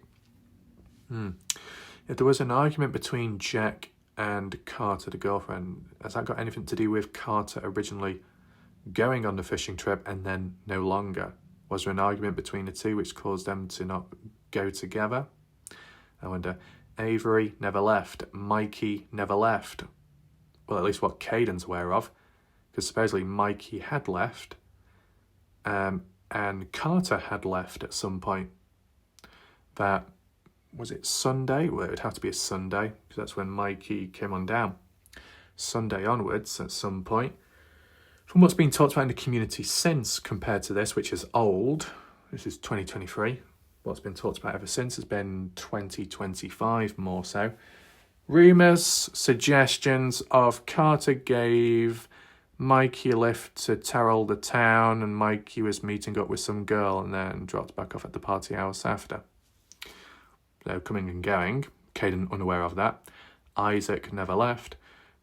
If there was an argument between Jack and Carter, the girlfriend, has that got anything to do with Carter originally going on the fishing trip and then no longer? Was there an argument between the two which caused them to not go together? I wonder. Avery never left. Mikey never left. Well, at least what Caden's aware of, because supposedly Mikey had left, and Carter had left at some point. That, was it Sunday? Well, it would have to be a Sunday, because that's when Mikey came on down. Sunday onwards at some point. From what's been talked about in the community since, compared to this, which is old, this is 2023, what's been talked about ever since has been 2025 more so. Rumours, suggestions of Carter gave Mikey a lift to Terrell the town, and Mikey was meeting up with some girl and then dropped back off at the party house after. So coming and going, Caden unaware of that. Isaac never left.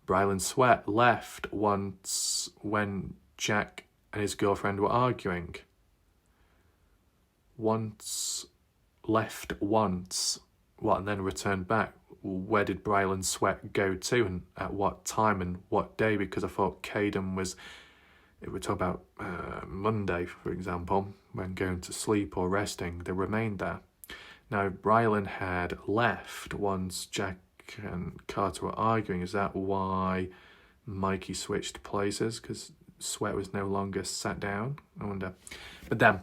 Brylan Sweat left once when Jack and his girlfriend were arguing. Left once. What, and then returned back? Where did Brylan Sweat go to, and at what time and what day? Because I thought Caden was, if we talk about Monday, for example, when going to sleep or resting, they remained there. Now, Brylan had left once Jack and Carter were arguing. Is that why Mikey switched places? Because Sweat was no longer sat down? I wonder. But then,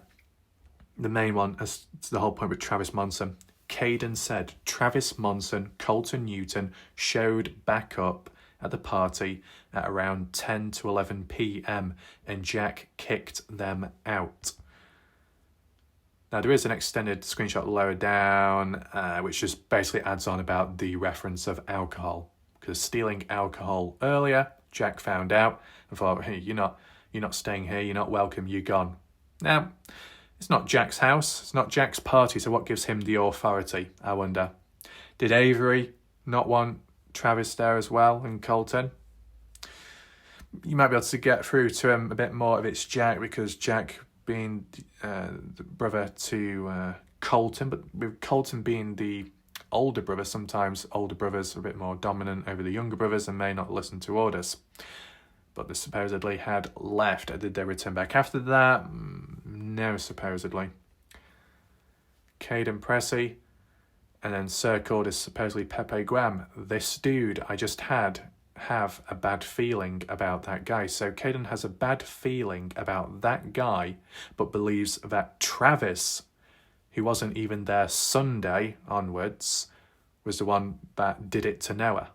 the main one, as to the whole point with Travis Monsen, Caden said Travis Monsen, Colton Newton, showed back up at the party at around 10 to 11 p.m. and Jack kicked them out. Now, there is an extended screenshot lower down, which just basically adds on about the reference of alcohol, because stealing alcohol earlier, Jack found out and thought, hey, you're not staying here, you're not welcome, you're gone. Now, it's not Jack's house, it's not Jack's party, so what gives him the authority, I wonder? Did Avery not want Travis there as well and Colton? You might be able to get through to him a bit more if it's Jack, because Jack being the brother to Colton, but with Colton being the older brother, sometimes older brothers are a bit more dominant over the younger brothers and may not listen to orders. But they supposedly had left. Did they return back after that? No, supposedly. Caden Pressey, and then circled is supposedly Pepe Graham. This dude, I just have a bad feeling about that guy. So Caden has a bad feeling about that guy, but believes that Travis, who wasn't even there Sunday onwards, was the one that did it to Noah.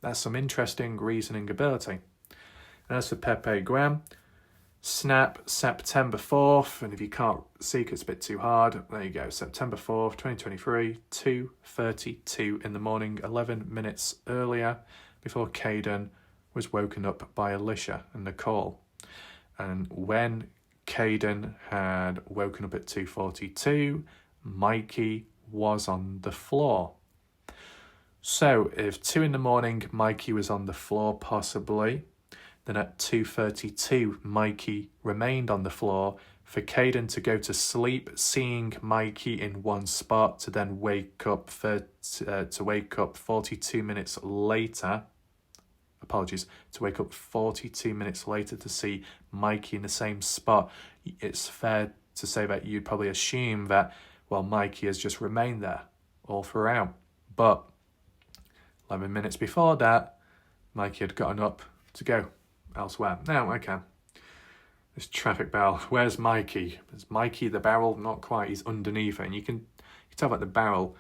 That's some interesting reasoning ability. And as for Pepe Graham, snap September 4th, and if you can't see it, it's a bit too hard, there you go, September 4th, 2023, 2:32 in the morning, 11 minutes earlier, before Caden was woken up by Alicia and Nicole. And when Caden had woken up at 2:42, Mikey was on the floor. So if 2 in the morning, Mikey was on the floor possibly, then at 2:32, Mikey remained on the floor for Caden to go to sleep, seeing Mikey in one spot, to then wake up 42 minutes later. To wake up 42 minutes later to see Mikey in the same spot. It's fair to say that you'd probably assume that, well, Mikey has just remained there all throughout. But 11 minutes before that, Mikey had gotten up to go elsewhere. Now, okay, this traffic bell, where's Mikey? Is Mikey the barrel? Not quite, he's underneath it. And you can tell that the barrel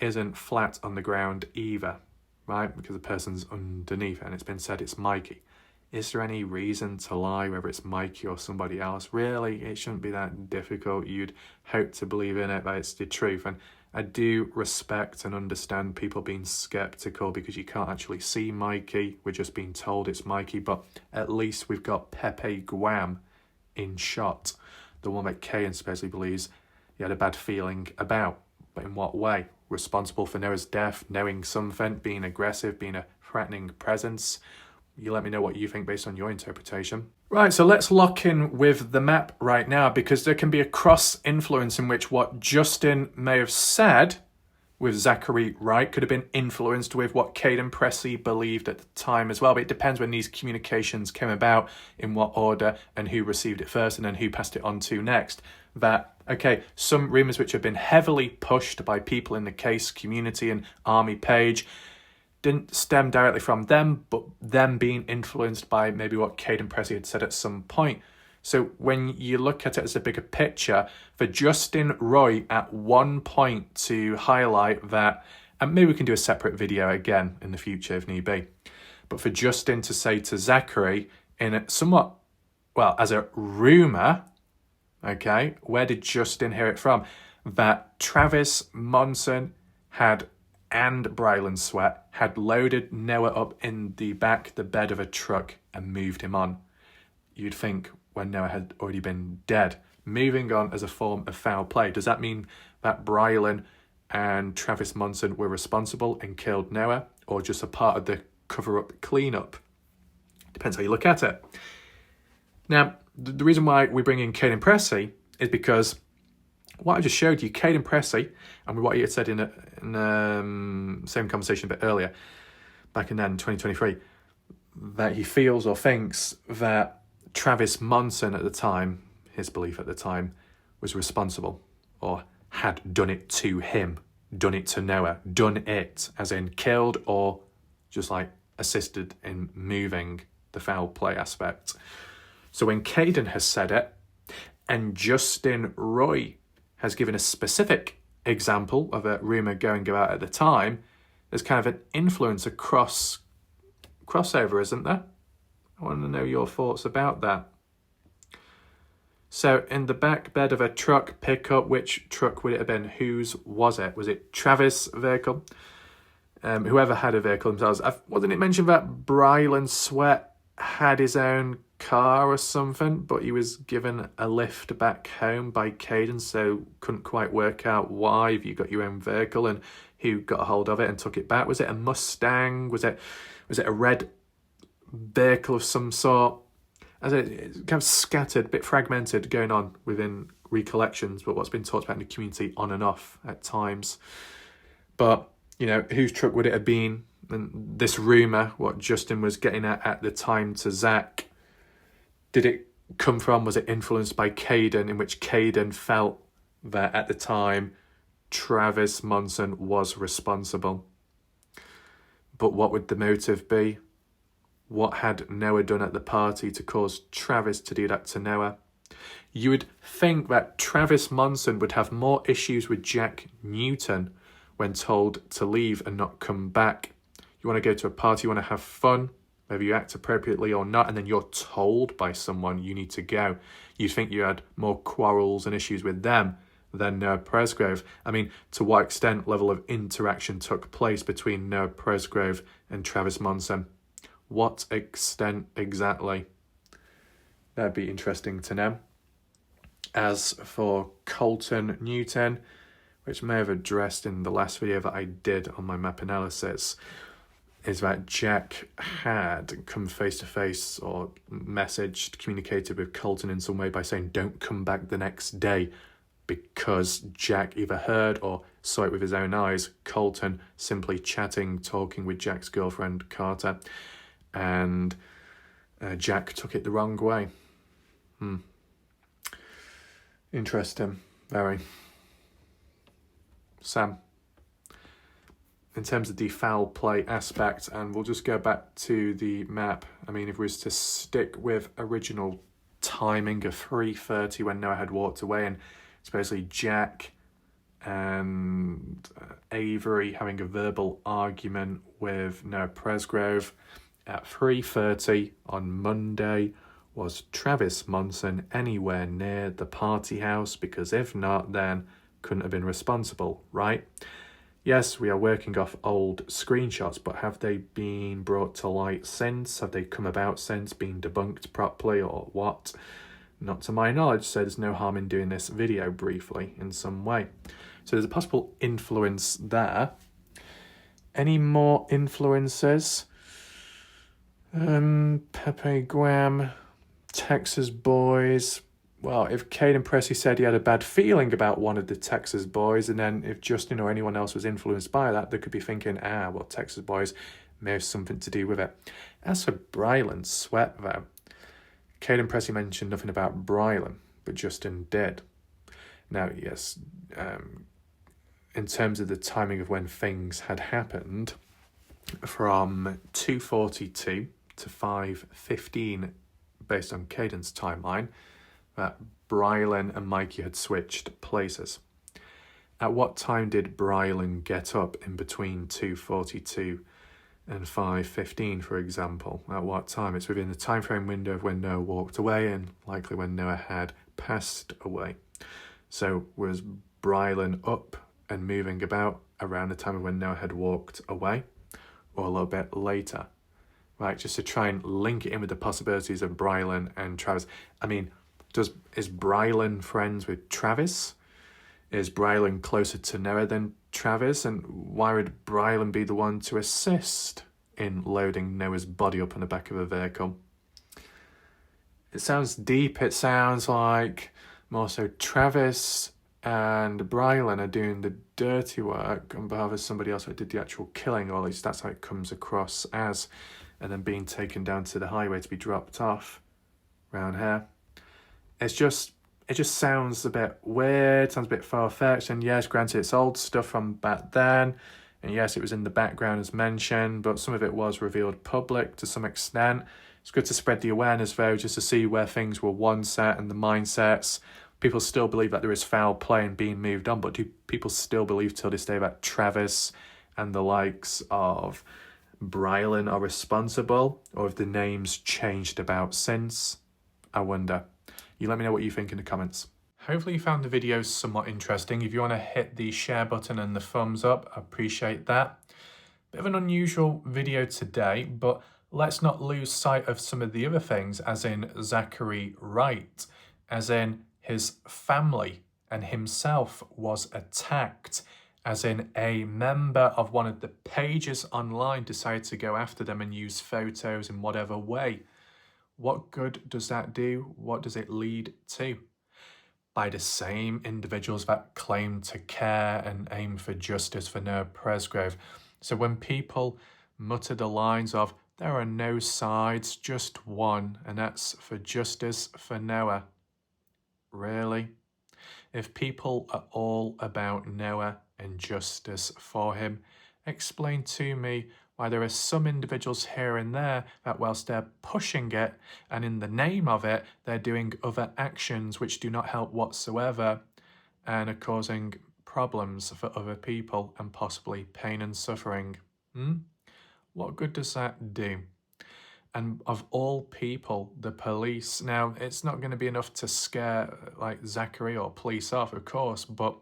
isn't flat on the ground either, right? Because the person's underneath it, and it's been said it's Mikey. Is there any reason to lie, whether it's Mikey or somebody else? Really, it shouldn't be that difficult. You'd hope to believe in it, that it's the truth. And I do respect and understand people being skeptical because you can't actually see Mikey. We're just being told it's Mikey, but at least we've got Pepe Graham in shot. The one that Kane supposedly believes he had a bad feeling about. But in what way? Responsible for Noah's death, knowing something, being aggressive, being a threatening presence. You let me know what you think based on your interpretation. Right, so let's lock in with the map right now, because there can be a cross-influence in which what Justin may have said with Zachary Wright could have been influenced with what Caden Pressey believed at the time as well. But it depends when these communications came about, in what order, and who received it first, and then who passed it on to next. That, okay, some rumours which have been heavily pushed by people in the case community and Army page didn't stem directly from them, but them being influenced by maybe what Caden Pressey had said at some point. So when you look at it as a bigger picture, for Justin Roy at one point to highlight that, and maybe we can do a separate video again in the future if need be, but for Justin to say to Zachary in a somewhat, well, as a rumour, okay, where did Justin hear it from? That Travis, Monsen and Brylan Sweat had loaded Noah up in the bed of a truck and moved him on. You'd think when Noah had already been dead. Moving on as a form of foul play. Does that mean that Brylan and Travis Monsen were responsible and killed Noah, or just a part of the cover-up cleanup? Depends how you look at it. Now, the reason why we bring in Caden Pressey is because what I just showed you, Caden Pressey, and what he had said in the same conversation a bit earlier, back in 2023, that he feels or thinks that Travis Monsen at the time, his belief at the time, was responsible or had done it to him, done it to Noah, done it, as in killed or just like assisted in moving the foul play aspect. So when Caden has said it, and Justin Roy has given a specific example of a rumour going about at the time, there's kind of an influence, a crossover, isn't there? I want to know your thoughts about that. So in the back bed of a truck pickup, which truck would it have been? Whose was it? Was it Travis' vehicle? whoever had a vehicle themselves. Wasn't it mentioned that Brylan Sweat had his own car or something, but he was given a lift back home by Caden, so couldn't quite work out why, if you got your own vehicle, and who got a hold of it and took it back. Was it a Mustang? Was it a red vehicle of some sort? As it's kind of scattered, a bit fragmented going on within recollections, but what's been talked about in the community on and off at times. But, you know, whose truck would it have been? And this rumour, what Justin was getting at the time to Zach, did it come from, was it influenced by Caden, in which Caden felt that at the time Travis Monsen was responsible? But what would the motive be? What had Noah done at the party to cause Travis to do that to Noah? You would think that Travis Monsen would have more issues with Jack Newton when told to leave and not come back. You want to go to a party, you want to have fun, whether you act appropriately or not, and then you're told by someone you need to go. You'd think you had more quarrels and issues with them than Noah Presgrove. I mean, to what extent level of interaction took place between Noah Presgrove and Travis Monsen? What extent exactly? That'd be interesting to know. As for Colton Newton, which may have addressed in the last video that I did on my map analysis, is that Jack had come face-to-face or messaged, communicated with Colton in some way by saying, don't come back the next day, because Jack either heard or saw it with his own eyes, Colton simply chatting, talking with Jack's girlfriend, Carter, and Jack took it the wrong way. Interesting, very. Sam, in terms of the foul play aspect, and we'll just go back to the map. I mean, if we was to stick with original timing of 3:30 when Noah had walked away, and it's basically Jack and Avery having a verbal argument with Noah Presgrove at 3:30 on Monday. Was Travis Monsen anywhere near the party house? Because if not, then couldn't have been responsible, right? Yes, we are working off old screenshots, but have they been brought to light since? Have they come about since, been debunked properly, or what? Not to my knowledge, so there's no harm in doing this video briefly in some way. So there's a possible influence there. Any more influences? Pepe Guam, Texas boys. Well, if Caden Pressey said he had a bad feeling about one of the Texas boys, and then if Justin or anyone else was influenced by that, they could be thinking, well, Texas boys may have something to do with it. As for Brylan Sweat, though, Caden Pressey mentioned nothing about Brylan, but Justin did. Now, yes, in terms of the timing of when things had happened, from 2:42 to 5:15, based on Caden's timeline, that Brylan and Mikey had switched places. At what time did Brylan get up in between 2:42 and 5:15, for example? At what time? It's within the time frame window of when Noah walked away and likely when Noah had passed away. So was Brylan up and moving about around the time of when Noah had walked away, or a little bit later? Right, just to try and link it in with the possibilities of Brylan and Travis. I mean, is Brylan friends with Travis? Is Brylan closer to Noah than Travis? And why would Brylan be the one to assist in loading Noah's body up on the back of a vehicle? It sounds deep. It sounds like more so Travis and Brylan are doing the dirty work on behalf of somebody else who did the actual killing, or at least that's how it comes across as, and then being taken down to the highway to be dropped off round here. It just sounds a bit weird, sounds a bit far-fetched, and yes, granted, it's old stuff from back then, and yes, it was in the background as mentioned, but some of it was revealed public to some extent. It's good to spread the awareness, though, just to see where things were once set and the mindsets. People still believe that there is foul play and being moved on, but do people still believe till this day that Travis and the likes of Brylan are responsible, or have the names changed about since? I wonder. You let me know what you think in the comments. Hopefully you found the video somewhat interesting. If you want to hit the share button and the thumbs up, I appreciate that. Bit of an unusual video today, but let's not lose sight of some of the other things, as in Zachary Wright, as in his family and himself was attacked, as in a member of one of the pages online decided to go after them and use photos in whatever way. What good does that do? What does it lead to? By the same individuals that claim to care and aim for justice for Noah Presgrove. So when people mutter the lines of, there are no sides, just one, and that's for justice for Noah. Really? If people are all about Noah and justice for him, explain to me why there are some individuals here and there that whilst they're pushing it and in the name of it, they're doing other actions which do not help whatsoever and are causing problems for other people and possibly pain and suffering. What good does that do? And of all people, the police. Now, it's not going to be enough to scare like Zachary or police off, of course, but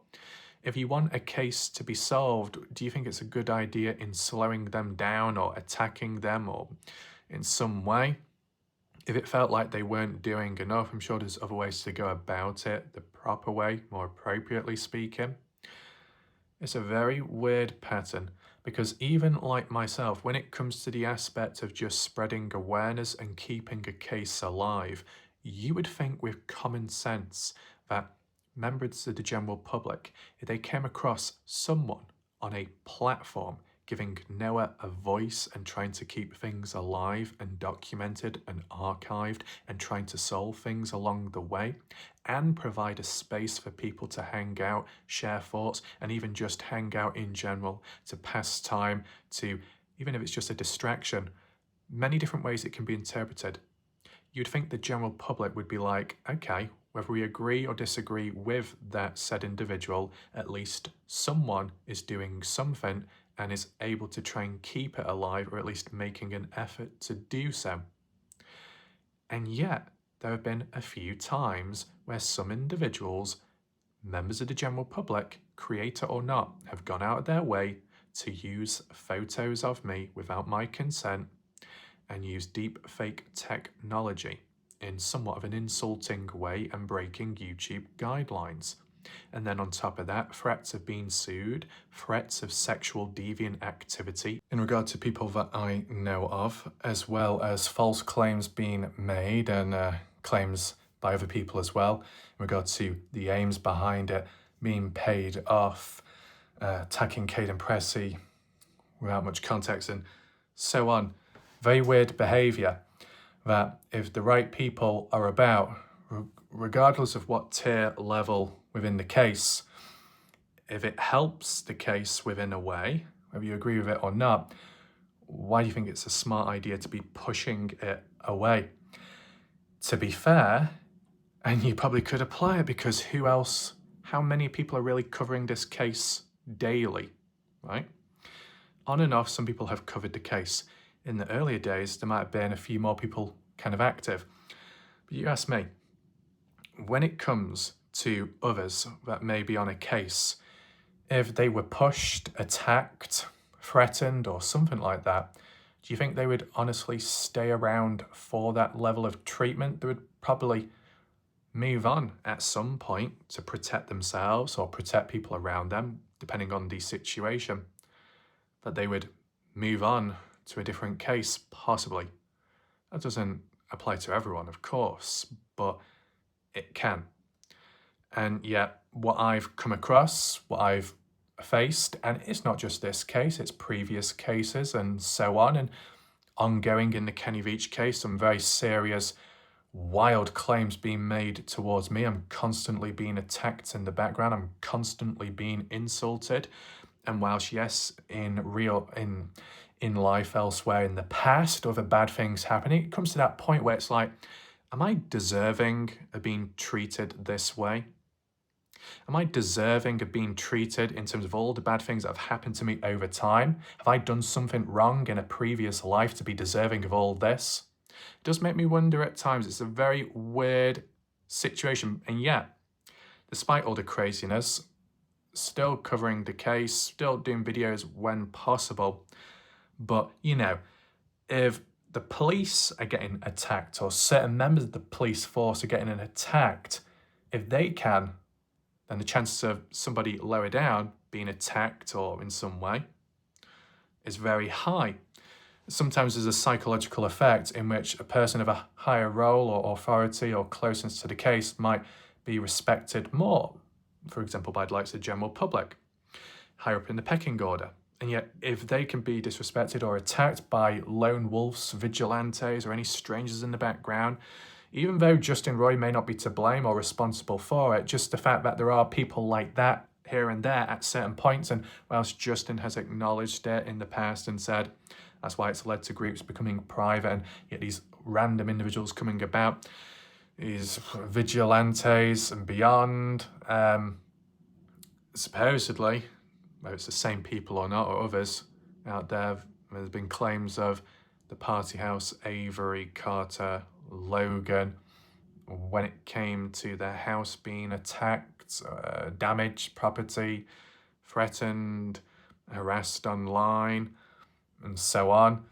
if you want a case to be solved, do you think it's a good idea in slowing them down or attacking them or in some way? If it felt like they weren't doing enough, I'm sure there's other ways to go about it, the proper way, more appropriately speaking. It's a very weird pattern because even like myself, when it comes to the aspect of just spreading awareness and keeping a case alive, you would think with common sense that members of the general public, if they came across someone on a platform giving Noah a voice and trying to keep things alive and documented and archived and trying to solve things along the way and provide a space for people to hang out, share thoughts, and even just hang out in general, to pass time, to, even if it's just a distraction, many different ways it can be interpreted. You'd think the general public would be like, okay, whether we agree or disagree with that said individual, at least someone is doing something and is able to try and keep it alive, or at least making an effort to do so. And yet, there have been a few times where some individuals, members of the general public, creator or not, have gone out of their way to use photos of me without my consent and use deep fake technology in somewhat of an insulting way and breaking YouTube guidelines. And then on top of that, threats of being sued, threats of sexual deviant activity in regard to people that I know of, as well as false claims being made and claims by other people as well, in regard to the aims behind it, being paid off, attacking Caden Pressey without much context and so on. Very weird behaviour that if the right people are about, regardless of what tier level within the case, if it helps the case within a way, whether you agree with it or not, why do you think it's a smart idea to be pushing it away? To be fair, and you probably could apply it because who else, how many people are really covering this case daily, right? On and off, some people have covered the case. In the earlier days, there might have been a few more people kind of active. But you ask me, when it comes to others that may be on a case, if they were pushed, attacked, threatened, or something like that, do you think they would honestly stay around for that level of treatment? They would probably move on at some point to protect themselves or protect people around them, depending on the situation. But they would move on to a different case, possibly. That doesn't apply to everyone, of course, but it can. And yet, what I've come across, what I've faced, and it's not just this case, it's previous cases and so on, and ongoing in the Kenny Veach case, some very serious, wild claims being made towards me. I'm constantly being attacked in the background. I'm constantly being insulted. And whilst, yes, in life elsewhere in the past, other bad things happening, it comes to that point where it's like, am I deserving of being treated this way? Am I deserving of being treated in terms of all the bad things that have happened to me over time? Have I done something wrong in a previous life to be deserving of all this? It does make me wonder at times. It's a very weird situation. And yet, despite all the craziness, still covering the case, still doing videos when possible. But, you know, if the police are getting attacked or certain members of the police force are getting attacked, if they can, then the chances of somebody lower down being attacked or in some way is very high. Sometimes there's a psychological effect in which a person of a higher role or authority or closeness to the case might be respected more, for example, by the likes of the general public, higher up in the pecking order. And yet, if they can be disrespected or attacked by lone wolves, vigilantes, or any strangers in the background, even though Justin Roy may not be to blame or responsible for it, just the fact that there are people like that here and there at certain points, and whilst Justin has acknowledged it in the past and said that's why it's led to groups becoming private, and yet these random individuals coming about, these vigilantes and beyond, supposedly, whether it's the same people or not, or others out there, there's been claims of the party house, Avery, Carter, Logan, when it came to their house being attacked, damaged property, threatened, harassed online, and so on.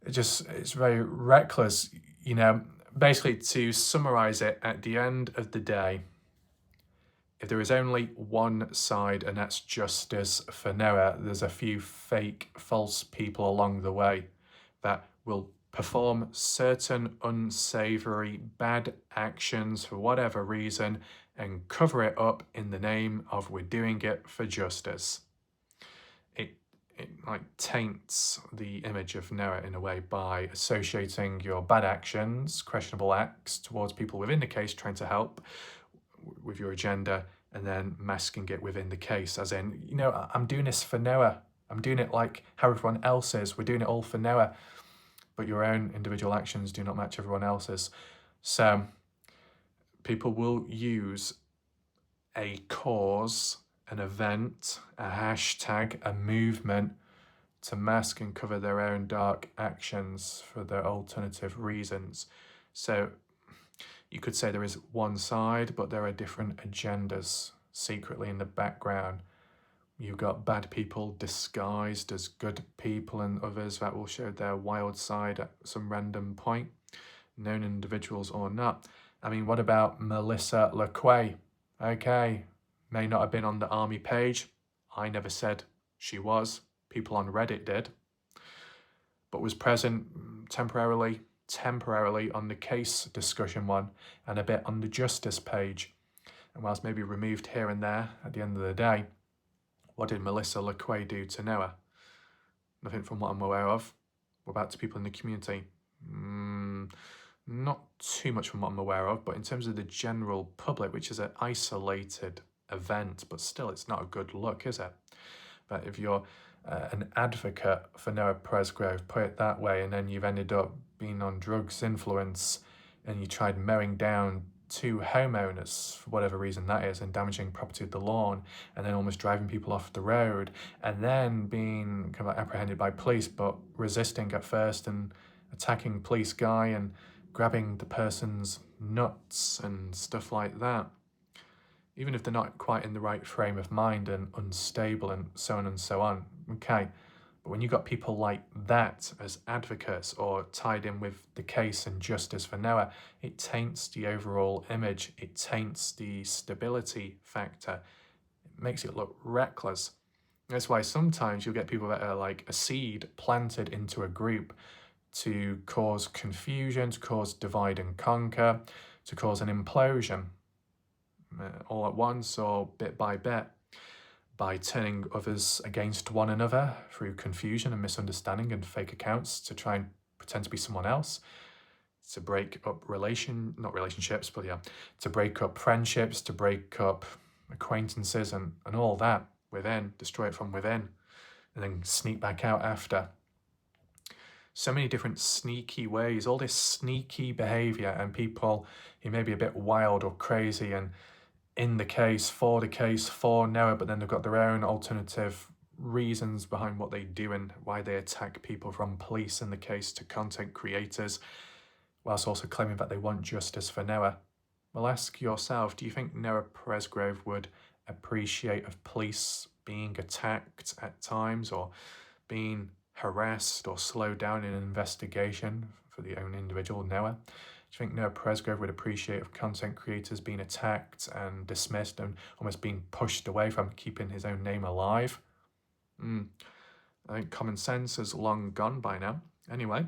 It's very reckless, you know. Basically, to summarize it, at the end of the day, if there is only one side, and that's justice for Noah, there's a few fake, false people along the way that will perform certain unsavory, bad actions for whatever reason and cover it up in the name of we're doing it for justice. It like taints the image of Noah in a way by associating your bad actions, questionable acts towards people within the case trying to help with your agenda, and then masking it within the case as in, you know, I'm doing this for Noah. I'm doing it like how everyone else is. We're doing it all for Noah. But your own individual actions do not match everyone else's. So people will use a cause, an event, a hashtag, a movement to mask and cover their own dark actions for their alternative reasons. So you could say there is one side, but there are different agendas secretly in the background. You've got bad people disguised as good people and others that will show their wild side at some random point, known individuals or not. I mean, what about Melissa LeQuay? Okay, may not have been on the army page. I never said she was. People on Reddit did. But was present temporarily on the case discussion one and a bit on the justice page. And whilst maybe removed here and there, at the end of the day, what did Melissa LeQuay do to Noah? Nothing from what I'm aware of. What about to people in the community? Not too much from what I'm aware of, but in terms of the general public, which is an isolated event, but still it's not a good look, is it? But if you're an advocate for Noah Presgrove, put it that way, and then you've ended up being on drugs influence and you tried mowing down two homeowners, for whatever reason that is, and damaging property of the lawn, and then almost driving people off the road, and then being kind of apprehended by police, but resisting at first and attacking police guy and grabbing the person's nuts and stuff like that. Even if they're not quite in the right frame of mind and unstable and so on, okay. But when you've got people like that as advocates or tied in with the case and justice for Noah, it taints the overall image. It taints the stability factor. It makes it look reckless. That's why sometimes you'll get people that are like a seed planted into a group to cause confusion, to cause divide and conquer, to cause an implosion all at once or bit by bit, by turning others against one another through confusion and misunderstanding and fake accounts to try and pretend to be someone else, to break up to break up friendships, to break up acquaintances and all that within, destroy it from within, and then sneak back out after. So many different sneaky ways, all this sneaky behaviour, and people who may be a bit wild or crazy and in the case, for Noah, but then they've got their own alternative reasons behind what they do and why they attack people, from police in the case to content creators, whilst also claiming that they want justice for Noah. Well, ask yourself, do you think Noah Presgrove would appreciate of police being attacked at times or being harassed or slow down an investigation for the own individual, Noah? Do you think Noah Presgrove would appreciate if content creators being attacked and dismissed and almost being pushed away from keeping his own name alive? I think common sense is long gone by now. Anyway,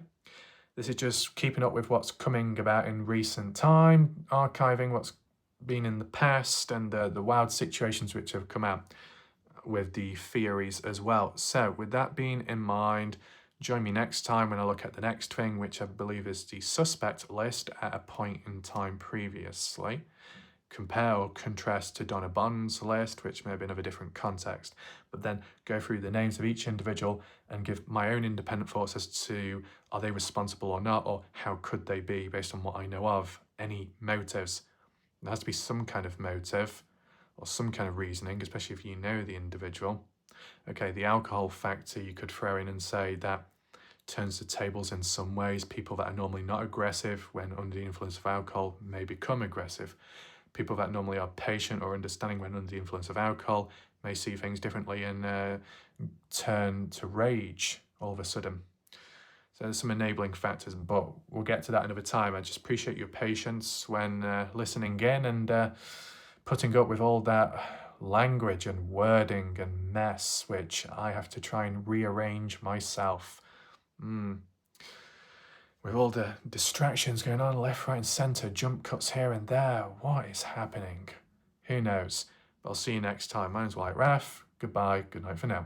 this is just keeping up with what's coming about in recent time, archiving what's been in the past and the wild situations which have come out with the theories as well. So with that being in mind, join me next time when I look at the next thing, which I believe is the suspect list at a point in time previously. Compare or contrast to Donna Bond's list, which may have been of a different context, but then go through the names of each individual and give my own independent thoughts as to are they responsible or not, or how could they be based on what I know of, any motives. There has to be some kind of motive or some kind of reasoning, especially if you know the individual. Okay, the alcohol factor you could throw in and say that turns the tables in some ways. People that are normally not aggressive when under the influence of alcohol may become aggressive. People that normally are patient or understanding when under the influence of alcohol may see things differently and turn to rage all of a sudden. So there's some enabling factors, but we'll get to that another time. I just appreciate your patience when listening in and putting up with all that language and wording and mess, which I have to try and rearrange myself. With all the distractions going on left, right and centre, jump cuts here and there, what is happening? Who knows? But I'll see you next time. My name's White Raph. Goodbye, good night for now.